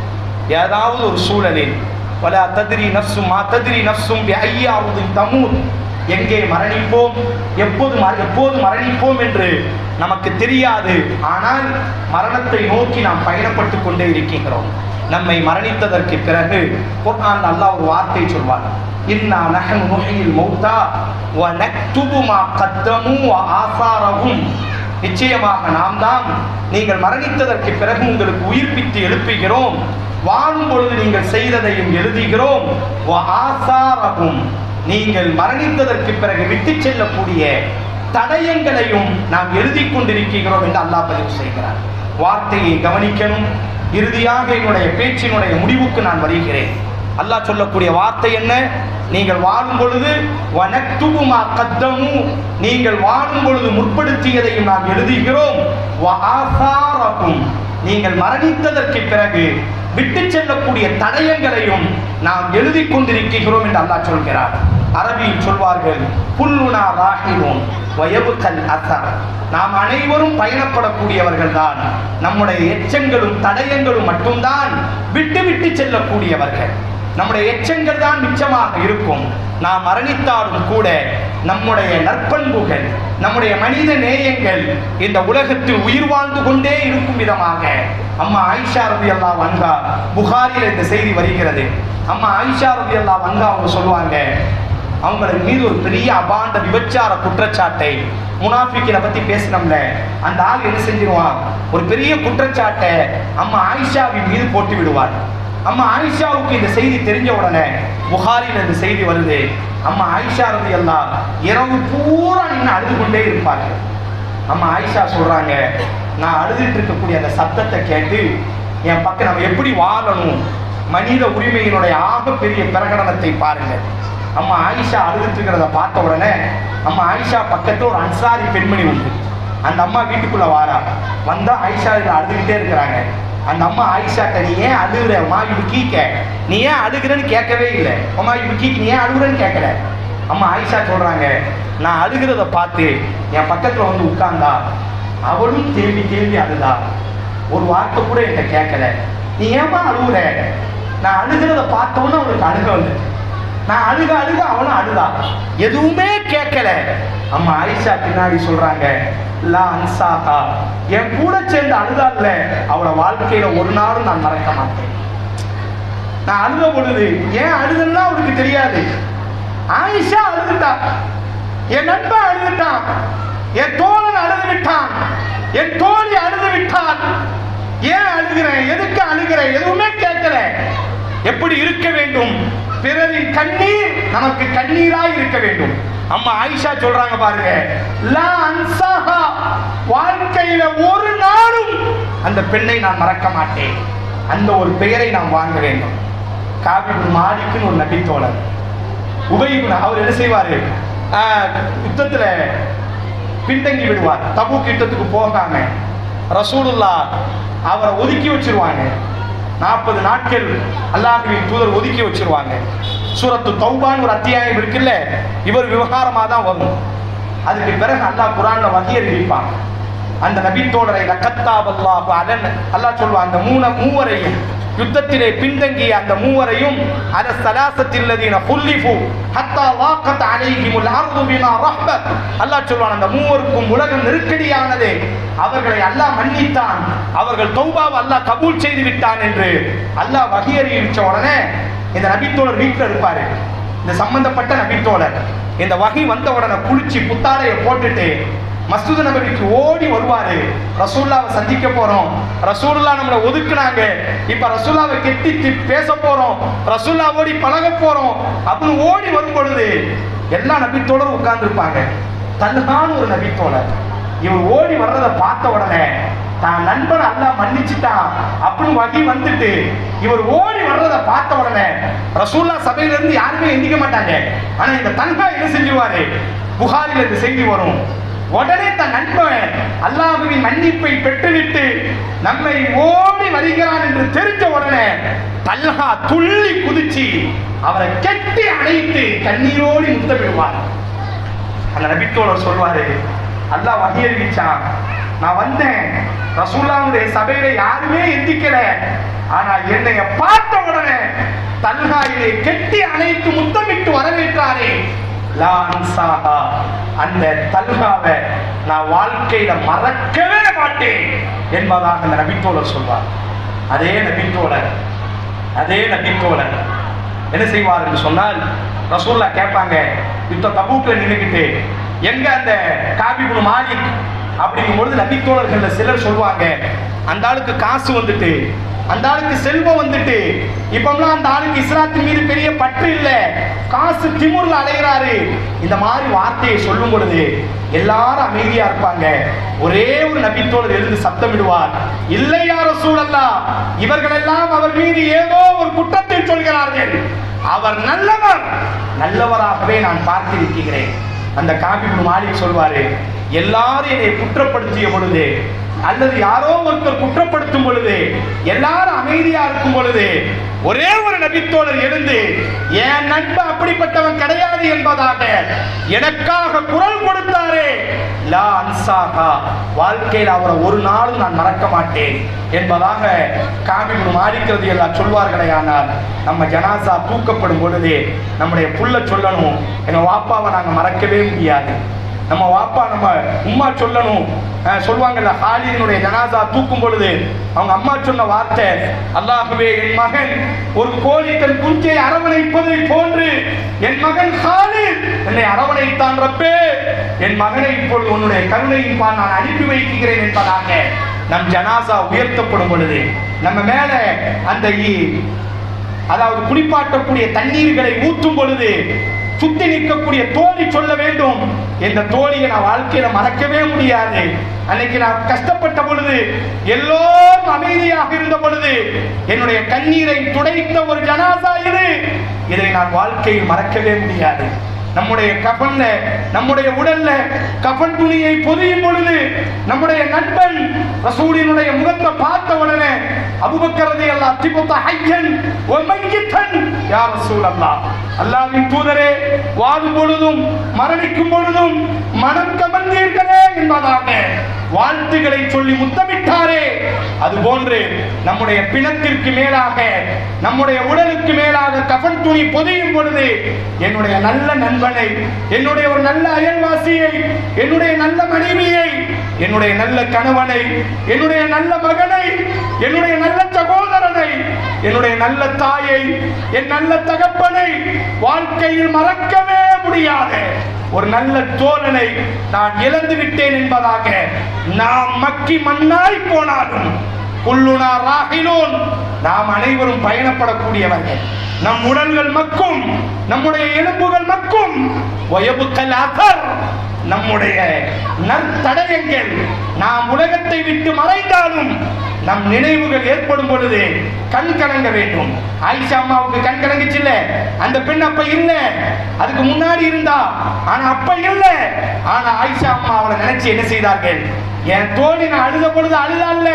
ஏதாவது ஒரு சூழலில் வலா தத்ரி நஃப்ஸும் மா தத்ரி நஃப்ஸும் பிஅய்யி அர்தின் தமூத், எங்கே மரணிப்போம், எப்போது மரணிப்போம் என்று நமக்கு தெரியாது. ஆனால் மரணத்தை நோக்கி நாம் பயணப்பட்டு கொண்டே இருக்கின்றோம். நம்மை மரணித்ததற்கு பிறகு குர்ஆன் அல்லாஹ் ஒரு வார்த்தை சொல்வார், இன்னா நஹ்னு நுஹ்யில் மௌதா வ நக்துபு மா கத்தமு வ ஆசாரஹும், நிச்சயமாக நாம் தான் நீங்கள் மரணித்ததற்கு பிறகு உங்களுக்கு உயிர்ப்பித்து எழுப்புகிறோம், வாழும் பொழுது நீங்கள் செய்ததையும் எழுதுகிறோம், வ ஆசாரஹும், நீங்கள் மரணித்ததற்கு பிறகு விட்டு செல்லக்கூடிய தடயங்களையும் நாம் எழுதி கொண்டிருக்கிறோம் என்று அல்லாஹ் பதிவு செய்கிறார். வார்த்தையை கவனிக்கணும். இறுதியாக என்னுடைய பேச்சினுடைய முடிவுக்கு நான் வருகிறேன். அல்லாஹ் சொல்லக்கூடிய வார்த்தை என்ன? நீங்கள் வாழும் பொழுது வனக்துபு மா கத்தமு, நீங்கள் வாழும் பொழுது முற்படுத்தியதையும் நாம் எழுதுகிறோம், வ ஆசாரஹும், நீங்கள் மரணித்ததற்கு பிறகு விட்டு செல்லக்கூடிய தடயங்களையும் நாம் எழுதி கொண்டிருக்கிறோம் என்று அல்லாஹ் சொல்கிறார். அரபியில் சொல்வார்கள், புல்லுனா ராஹிலூன் வயபுகல் அஸர், நாம் அனைவரும் பயணப்படக்கூடியவர்கள் தான், நம்முடைய எச்சங்களும் தடயங்களும் மட்டும்தான் விட்டு விட்டு செல்லக்கூடியவர்கள். நம்முடைய எச்சங்கள் தான் மிச்சமாக இருக்கும். நாம் மரணித்தாலும் கூட நம்முடைய நற்பண்புகள், நம்முடைய மனித நேயங்கள் இந்த உலகத்தில் உயிர் வாழ்ந்து கொண்டே இருக்கும் விதமாக அம்மா ஆயிஷா ரலியல்லாஹு அன்ஹா, புகாரியில் இந்த செய்தி வருகிறது. அம்மா ஆயிஷா ரலியல்லாஹு அன்ஹா அவங்க சொல்லுவாங்க, அவங்களுக்கு மீது ஒரு பெரிய அபாண்ட விபச்சார குற்றச்சாட்டை, முனாஃபிக்கினை பத்தி பேசினோம்ல, அந்த ஆள் என்ன செஞ்சிருவான், ஒரு பெரிய குற்றச்சாட்டை அம்மா ஆயிஷாவின் மீது போட்டு விடுவார். அம்மா ஆயிஷாவுக்கு இந்த செய்தி தெரிஞ்ச உடனே புகாரில் இந்த செய்தி வருது, அம்மா ஆயிஷா ரலியல்லாஹு இரவு பூரா நின்று அழுது கொண்டே இருப்பாங்க. அம்மா ஆயிஷா சொல்றாங்க, நான் அழுதுட்டு இருக்கக்கூடிய அந்த சத்தத்தை கேட்டு என் பக்கம் நம்ம எப்படி வாழணும், மனித உரிமையினுடைய ஆகப்பெரிய பிரகடனத்தை பாருங்க. அம்மா ஆயிஷா அழுதுட்டு இருக்கிறத பார்த்த உடனே அம்மா ஆயிஷா பக்கத்துல ஒரு அன்சாரி பெண்மணி உண்டு. அந்த அம்மா வீட்டுக்குள்ள வாரா, வந்தா ஆயிஷா அழுதுகிட்டே இருக்கிறாங்க. அந்த அம்மா ஆயிஷாட்ட, நீ ஏன் அழுகுற அம்மா இப்படி கீக்க, நீ ஏன் அழுகுறன்னு கேட்கவே இல்லை. அம்மா இப்படி கீக்க, நீ ஏன் அழுகுறன்னு கேட்கல. அம்மா ஆயிஷா சொல்றாங்க, நான் அழுகிறத பார்த்து என் பக்கத்துல வந்து உட்கார்ந்தா அவளும் தேம்பி தேம்பி அழுதா, ஒரு வார்த்தை கூட என்கிட்ட கேட்கல. நீ ஏமா அழுகுற, நான் அழுகிறத பார்த்தவொன்னு அவளுக்கு அழுக வந்து, நான் அழுக அழுக அவனும் அழுதா, எதுவுமே கேட்கல. அம்மா ஆயிஷா பின்னாடி சொல்றாங்க, லா அன்சாஹா, என் கூட சேர்ந்து அழுதால அவளை வாழ்க்கையில ஒரு நாளும் நான் மறக்க மாட்டேன். நான் அழுத பொழுது ஏன் அழுதுன்னா அவளுக்கு தெரியாது. ஆயிஷா அழுதுட்டா, என் நண்பன் அழுதுட்டான், என் தோழன் அழுது விட்டான், என் தோழி அழுது விட்டான், ஏன் அழுகிறேன், எதுக்கு அழுகிறேன், எதுவுமே கேட்கல. எப்படி இருக்க வேண்டும் பிறரின் கண்ணீர் நமக்கு கண்ணீராய் இருக்க வேண்டும். அம்மா ஆயிஷா சொல்றாங்க பாருங்க, லா அன்சாஹா, வாழ்க்கையில ஒரு நாளும் அந்த பெண்ணை நான் மறக்க மாட்டேன், அந்த ஒரு பெயரை நாம் வாங்க வேண்டும். காபி இப்னு மாலிக்னு ஒரு நபி தோழர், உபை இப்னு, அவர் என்ன செய்வாரு, யுத்தத்துல பின்தங்கி விடுவார். தபூக் யுத்தத்துக்கு போகாம ரசூலுல்லாஹ் அவரை ஒதுக்கி வச்சிருவாங்க. 40 நாட்கள் அல்லாஹ்வின் தூதர் ஒதுக்கி வச்சிருவாங்க. சூரத்து தௌபான்னு ஒரு அத்தியாயம் இருக்குல்ல, இவர் விவகாரமா தான் வரும். அதுக்கு பிறகு அல்லாஹ் குர்ஆன்ல வஹி அறிவிப்பான். அந்த நபி தோழரை லக்கத்தாபல்லாஹு அலன், அல்லாஹ் சொல்வான், அந்த மூவரையும் யுத்தத்திலே பின்தங்கிய அந்த மூவரையும் அல ஸலாஸத்தில்லதீன குல்லிஃபு ஹத்தா வாகத் அலைஹிமுல் அர்து பிமா ரஹ்பத், அல்லாஹ் சொல்வான், அந்த மூவருக்கும் உலகம் நெருக்கடியானதே, அவர்களை அல்லாஹ் மன்னித்தான், அவர்கள் தௌபாவை அல்லாஹ் கபூல் செய்து விட்டான் என்று அல்லாஹ் வஹி அறிவிச்ச உடனே இந்த நபித்தோழர் வீட்டில் இருப்பாரு. இந்த சம்பந்தப்பட்ட நபித்தோழர் இந்த வகை வந்த உடனே குளிச்சு புத்தாடையை போட்டுட்டு மஸ்ஜித் நபவிக்கு ஓடி வருவாரு. ரசூலுல்லாவை சந்திக்க போறோம், ரசூலுல்லாஹ் நம்மளை ஒதுக்குனாங்க, இப்ப ரசூலுல்லாவை கெட்டி பேச போறோம், ரசூலுல்லாவோடி பழக போறோம் அப்படின்னு ஓடி வரும் பொழுது எல்லா நபித்தோழரும் உட்கார்ந்து இருப்பாங்க. தல்ஹான்னு ஒரு நபித்தோழர், இவர் ஓடி வர்றதை பார்த்த உடனே தான் நண்பன் அல்லாஹ் மன்னிச்சுட்டான் அப்படின்னு வகை வந்துட்டு இவர் ஓடி வர்றதை பார்த்த உடனே ரசூலுல்லாஹ் சபையில இருந்து யாருமே எந்திக்க மாட்டாங்க. ஆனா இந்த தல்ஹா என்ன செஞ்சுவாரு, புகாரில இந்த செய்தி வரும், உடனே தன் நண்பன் அல்லாஹ்வின் மன்னிப்பை பெற்றுவிட்டு நம்மை ஓடி வருகிறான் என்று தெரிஞ்ச உடனே தல்ஹா துள்ளி குதிச்சு அவரை கெட்டி அணைத்து கண்ணீரோடு முத்தமிடுவார். அந்த நபித்தோழர் சொல்வாரு, அல்லாஹ் வஹி அறிவிச்சான், நான் வந்தேன், ரசூலுல்லாஹ்வுடைய சபையில யாருமே எந்திக்கல, ஆனா என்னைய பார்த்த உடனே தல்ஹா இதை கெட்டி அணைத்து முத்தமிட்டு வரவேற்றாரே, லா அன்சாஹா, அந்த தல்ஹாவை நான் வாழ்க்கையில மறக்கவே மாட்டேன் என்பதாக அந்த நபித்தோழர் சொல்வார். அதே நபித்தோழர் என்ன செய்வார் என்று சொன்னால், ரசூலுல்லாஹ் கேட்பாங்க, யுத்த தபூக்ல நின்றுக்கிட்டு எங்க அந்த காபி இப்னு மாலிக் அப்படிங்கும் பொழுது நபித்தோழர்கள் சிலர் சொல்லுவாங்க, அந்த ஆளுக்கு காசு வந்துட்டு, அந்த ஆளுக்கு செல்வம் வந்துட்டு, இப்பெல்லாம் அந்த ஆளுக்கு இஸ்லாத்தின் மீது பெரிய பற்று இல்லை, காசு திமுர்ல அலைகிறாரு, இந்த மாதிரி வார்த்தையை சொல்லும் பொழுது எல்லாரும் அமைதியா இருப்பாங்க. ஒரே ஒரு நபித்தோழர் எழுந்து சத்தமிடுவார், இல்லை யா ரசூலல்லாஹ், இவர்கள் எல்லாம் அவர் மீது ஏதோ ஒரு குற்றத்தை சொல்கிறார்கள், அவர் நல்லவராகவே நான் பார்த்திருக்கிறேன். அந்த காபி இப்னு மாலிக் சொல்வாரு, எல்லாரும் என்னை குற்றப்படுத்திய பொழுது அல்லது யாரோ ஒருத்தர் குற்றப்படுத்தும் பொழுது எல்லாரும் அமைதியா இருக்கும் பொழுது ஒரே ஒரு நபித்தோழர் எழுந்து என் நண்பன் அப்படிப்பட்டவன் கிடையாது என்பதாக எனக்காக குரல் கொடுத்தாரே, லா அன்சாஹா, வாழ்க்கையில் அவரை ஒரு நாளும் நான் மறக்க மாட்டேன் என்பதாக காபி இப்னு மாலிக் ரலியல்லாஹு சொல்வார்களே. ஆனால் நம்ம ஜனாசா தூக்கப்படும் பொழுது நம்முடைய புள்ள சொல்லணும், எங்க வாப்பாவை நாங்க மறக்கவே முடியாது, நம்ம வாப்பா நம்ம உம்மா சொல்லணும். சொல்லுவாங்கல்ல, ஹாலிதினுடைய ஜனாசா தூக்கும் பொழுது அவங்க அம்மா சொன்ன வார்த்தை, அல்லாஹ்வே, என் மகன் ஒரு கோழி தன் குஞ்சை அரவணைப்பதை போன்று என் மகன் ஹாலித் என்னை அரவணைத்தான் ரப்பே, என் மகனை இப்பொழுது உன்னுடைய கருணையின் பால் நான் அனுப்பி வைக்கிறேன் என்பதாக நம் ஜனாசா உயர்த்தப்படும் பொழுது நம்ம மேல அந்த அதாவது குளிப்பாட்டக்கூடிய தண்ணீர்களை ஊற்றும் பொழுது சுத்தி நிற்கக்கூடிய தோழி சொல்ல வேண்டும், இந்த தோழியை நான் வாழ்க்கையில மறக்கவே முடியாது, அன்னைக்கு நான் கஷ்டப்பட்ட பொழுது எல்லோரும் அமைதியாக இருந்த பொழுது என்னுடைய கண்ணீரை துடைத்த ஒரு ஜனாசா இது, இதை நான் வாழ்க்கையில் மறக்கவே முடியாது. நம்முடைய கஃன்ல, நம்முடைய உடல்ல கஃன் துணியை பொதியும் பொழுது நம்முடைய நண்பன் ரசூலினுடைய முகத்தை பார்த்த உடனே அபூபக்கர் ரலியல்லாஹு திபுத ஹய்யன் வ மையித்தன் யா ரசூலல்லாஹ், அல்லாஹ்வின் தூதரே, வாழும் பொழுதும் மரணிக்கும் பொழுதும் மனம் கமர்ந்தீர்களே என்பதாக வாழ்த்துக்களை சொல்லி முத்தமிட்டாரே, அதுபோன்று நம்முடைய பிணத்திற்கு மேலாக நம்முடைய உடலுக்கு மேலாக கஃன் துணி பொதியும் பொழுது என்னுடைய நல்ல நண்பனை, என்னுடைய ஒரு நல்ல அயல்வாசியை, என்னுடைய நல்ல மனைவியை, என்னுடைய நல்ல கணவனை, என்னுடைய நல்ல மகனை, என்னுடைய நல்ல சகோதரனை, என்னுடைய நல்ல தாயை, என் நல்ல தகப்பனை வாழ்க்கையில் மறக்கவே முடியாத ஒரு நல்ல தோழனை நான் இழந்து விட்டேன் என்பதாக நாம் மக்கி மண்ணாய் போனாலும் குல்லுனா ராஹிலூன், நாம் அனைவரும் பயணப்படக்கூடியவர்கள். நம் உடல்கள் மக்கும், நம்முடைய எலும்புகள் மக்கும், வயபுக்கல் அஸர், நம்முடைய நற்தடயங்கள். நாம் உலகத்தை விட்டு மறைந்தாலும் நம் நினைவுகள் ஏற்படும் பொழுது கண் கலங்க வேண்டும். ஆயிஷா அம்மாவுக்கு கண் கலங்குச்சு இல்ல, அந்த பெண் அப்ப இல்ல, அதுக்கு முன்னாடி இருந்தா, ஆனா அப்ப இல்ல. ஆனா ஆயிஷா அம்மா அவளை நினைச்சு என்ன செய்தார்கள்? என் தோழி நான் அழுத பொழுது அழுதால,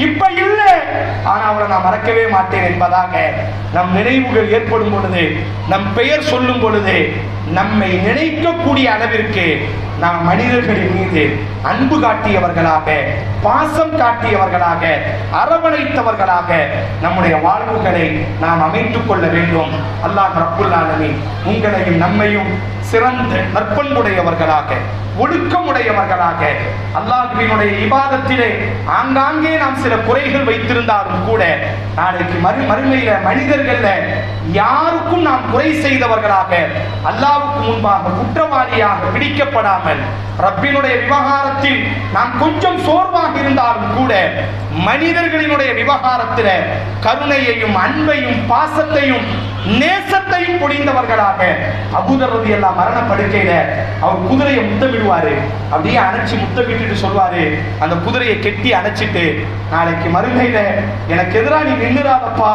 இப்ப இல்ல, ஆனா அவளை நான் மறக்கவே மாட்டேன் என்பதாக நம் நினைவுகள் ஏற்படும் பொழுது, நம் பெயர் சொல்லும் பொழுது நம்மை நினைக்கக்கூடிய அளவிற்கு நாம் மனிதர்களின் மீது அன்பு காட்டியவர்களாக, பாசம் காட்டியவர்களாக, அரவணைத்தவர்களாக நம்முடைய வாழ்வுகளை நாம் அமைத்துக் கொள்ள வேண்டும். அல்லாஹ் ரப்புல் ஆலமீன் உங்களையும் நம்மையும் சிறந்த நற்பண்புடையவர்களாக, ஒழுக்கமுடையவர்களாக, அல்லாஹ்வினுடைய இபாதத்திலே ஆங்காங்கே நாம் சில குறைகள் வைத்திருந்தாலும் கூட நாளைக்கு மறுமையில மனிதர்கள்ல யாருக்கும் நாம் குறை செய்தவர்களாக, அல்லாஹ்வுக்கு முன்பாக குற்றவாளியாக பிடிக்கப்படாமல், ரப்பினுடைய விவகாரத்தில் நாம் கொஞ்சம் சோர்வாக இருந்தாலும் கூட மனிதர்களினுடைய விவகாரத்தில் கருணையையும் அன்பையும் பாசத்தையும் நேசத்தையும் பொழிந்தவர்களாக. அபூதர் ரலியல்லாஹு மரணப்படுக்கையில அவர் குதிரையை முத்தமிடுவாரு, அப்படியே அணைச்சி முத்தமிட்டு சொல்வாரு, அந்த குதிரையை கெட்டி அணைச்சிட்டு, நாளைக்கு மறுமையில எனக்கு எதிராக நீ நின்னுறாதப்பா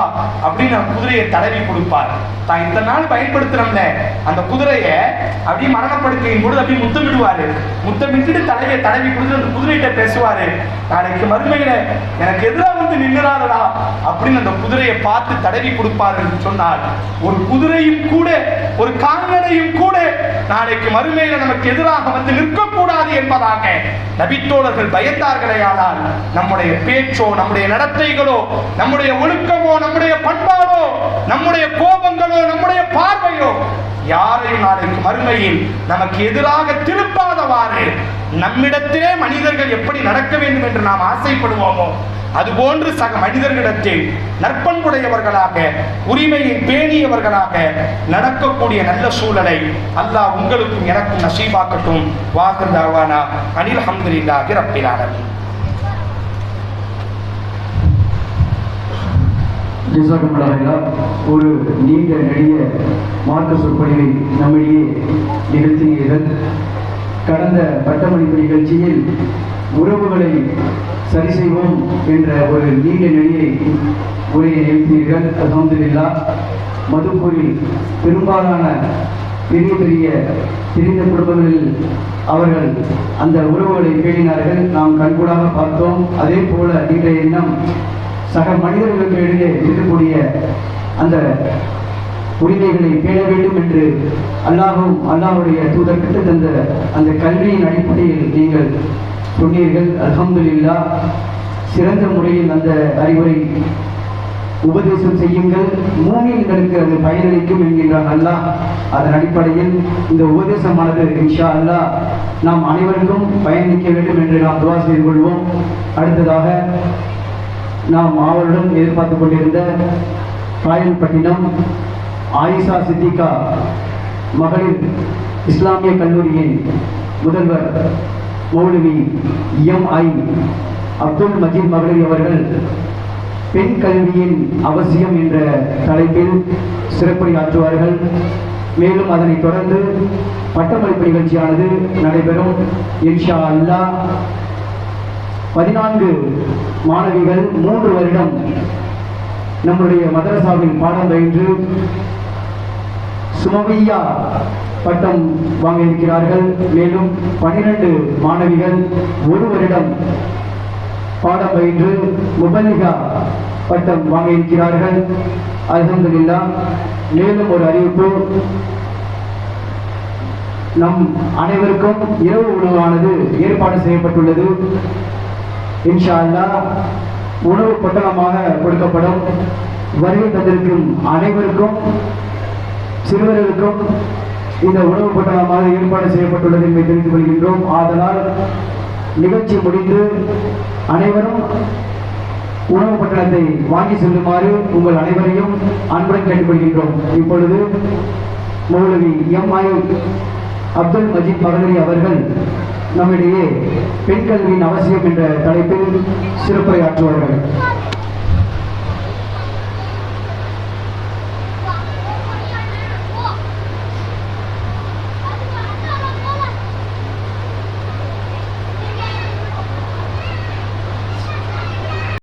அப்படின்னு அந்த குதிரையை தடவி கொடுப்பார். தான் இத்தனை நாள் பயன்படுத்துறோம்ல அந்த குதிரையை அப்படியே மரணப்படுக்கையின் பொழுது அப்படியே முத்தமிடுவாரு. முத்தமிட்டு தலையை தடவி கொடுத்து அந்த குதிரையிட்ட பேசுவாரு, நாளைக்கு மறுமையில எனக்கு எதிராக வந்து நின்னுறாதடா அப்படின்னு அந்த குதிரையை பார்த்து தடவி கொடுப்பாரு என்று சொன்னால், ஒரு குதிரையும் கூட, ஒரு கால்நடையும் கூட நாளைக்கு மறுமையில நமக்கு எதிராக வந்து நிற்கக்கூடாது என்பதாக நபித்தோழர்கள் பயந்தார்களே. ஆனால் நம்முடைய பேச்சோ, நம்முடைய நடத்தைகளோ, நம்முடைய ஒழுக்கமோ, நம்முடைய பண்பாடோ, நம்முடைய கோபங்களோ, நம்முடைய பார்வையோ யாரையும் நாளைக்கு மறுமையில் நமக்கு எதிராக திருப்பாதவாறு நம்மிடத்திலே மனிதர்கள் எப்படி நடக்க வேண்டும் என்று நாம் ஆசைப்படுவோமோ அதுபோன்று சக மனிதர்களிடத்தில் நற்பண்புடையவர்களாக, உரிமையை பேணியவர்களாக நடக்கக்கூடிய நல்ல சூழலை அல்லாஹ் உங்களுக்கும் எனக்கும் நசீபாக்கட்டும். வாஹிர் தஅவானா அனில் ஹம்துலில்லாஹி ரப்பில் ஆலமீன். ஒரு நீண்ட நெடிய மார்க்க சொற்பொழிவை நம்மிடையே நிகழ்த்தினீர்கள். கடந்த பட்டமளிப்பு நிகழ்ச்சியில் உறவுகளை சரி செய்வோம் என்ற ஒரு நீண்ட நெடிய உரையை நிகழ்த்தினீர்கள். அல்ஹம்துலில்லாஹ். மதுப்பூரில் பெரும்பாலான பெரிய பெரிய பிரிந்த குடும்பங்களில் அவர்கள் அந்த உறவுகளை பேணினார்கள், நாம் கண்கூடாக பார்த்தோம். அதே போல இன்றைய தினம் சக மனிதர்களுக்கு இடையே இருக்கக்கூடிய அந்த உரிமைகளை பேண வேண்டும் என்று அல்லாஹும் அல்லாஹுடைய தூதர் கற்று தந்த அந்த கல்வியின் அடிப்படையில் நீங்கள் சொன்னீர்கள். அல்ஹம்துலில்லாஹ். சிறந்த முறையில் அந்த அறிவுரை உபதேசம் செய்யுங்கள், மூமின்களுக்கு அது பயனளிக்கும் என்கின்றான் அல்லாஹ். அதன் அடிப்படையில் இந்த உபதேசமானது இன்ஷா அல்லாஹ் நாம் அனைவருக்கும் பயணிக்க வேண்டும் என்று நாம் துஆ செய்து கொள்வோம். அடுத்ததாக நாம் ஆவலுடன் எதிர்பார்த்து கொண்டிருந்த காயல்பட்டினம் ஆயிஷா சித்திகா மகளிர் இஸ்லாமிய கல்லூரியின் முதல்வர் மௌலவி எம்.ஐ. அப்துல் மஜீத் மகளிர் அவர்கள் பெண் கல்வியின் அவசியம் என்ற தலைப்பில் சிறப்புரையாற்றுவார்கள். மேலும் அதனைத் தொடர்ந்து பட்டமளிப்பு நிகழ்ச்சியானது நடைபெறும் இன்ஷா அல்லாஹ். 14 மாணவிகள் 3 வருடம் நம்முடைய மதரசாவில் பாடம் பயின்று சுமவியா பட்டம் வாங்க இருக்கிறார்கள். மேலும் 12 மாணவிகள் 1 வருடம் பாடம் பயின்று முபல்லிகா பட்டம் வாங்க இருக்கிறார்கள். அல்ஹம்துலில்லாஹ். மேலும் ஒரு அறிவிப்பு, நம் அனைவருக்கும் இரவு உணவானது ஏற்பாடு செய்யப்பட்டுள்ளது. இன்ஷா அல்லாஹ் உணவு பொட்டலமாக கொடுக்கப்படும். வருகை தந்திருக்கும் அனைவருக்கும், சிறுவர்களுக்கும் இந்த உணவு பொட்டலமாக ஏற்பாடு செய்யப்பட்டுள்ளது என்பதை தெரிந்து கொள்கின்றோம். ஆதலால் நிகழ்ச்சி முடிந்து அனைவரும் உணவு பொட்டலத்தை வாங்கி செல்லுமாறு உங்கள் அனைவரையும் அன்புடன் கேட்டுக்கொள்கின்றோம். இப்பொழுது மௌலவி எம்.ஐ. அப்துல் மஜீத் மகளிர் அவர்கள் நம்மிடையே பெண் கல்வியின் அவசியம் என்ற தலைப்பில் சிறப்புரையாற்றுவார்கள்.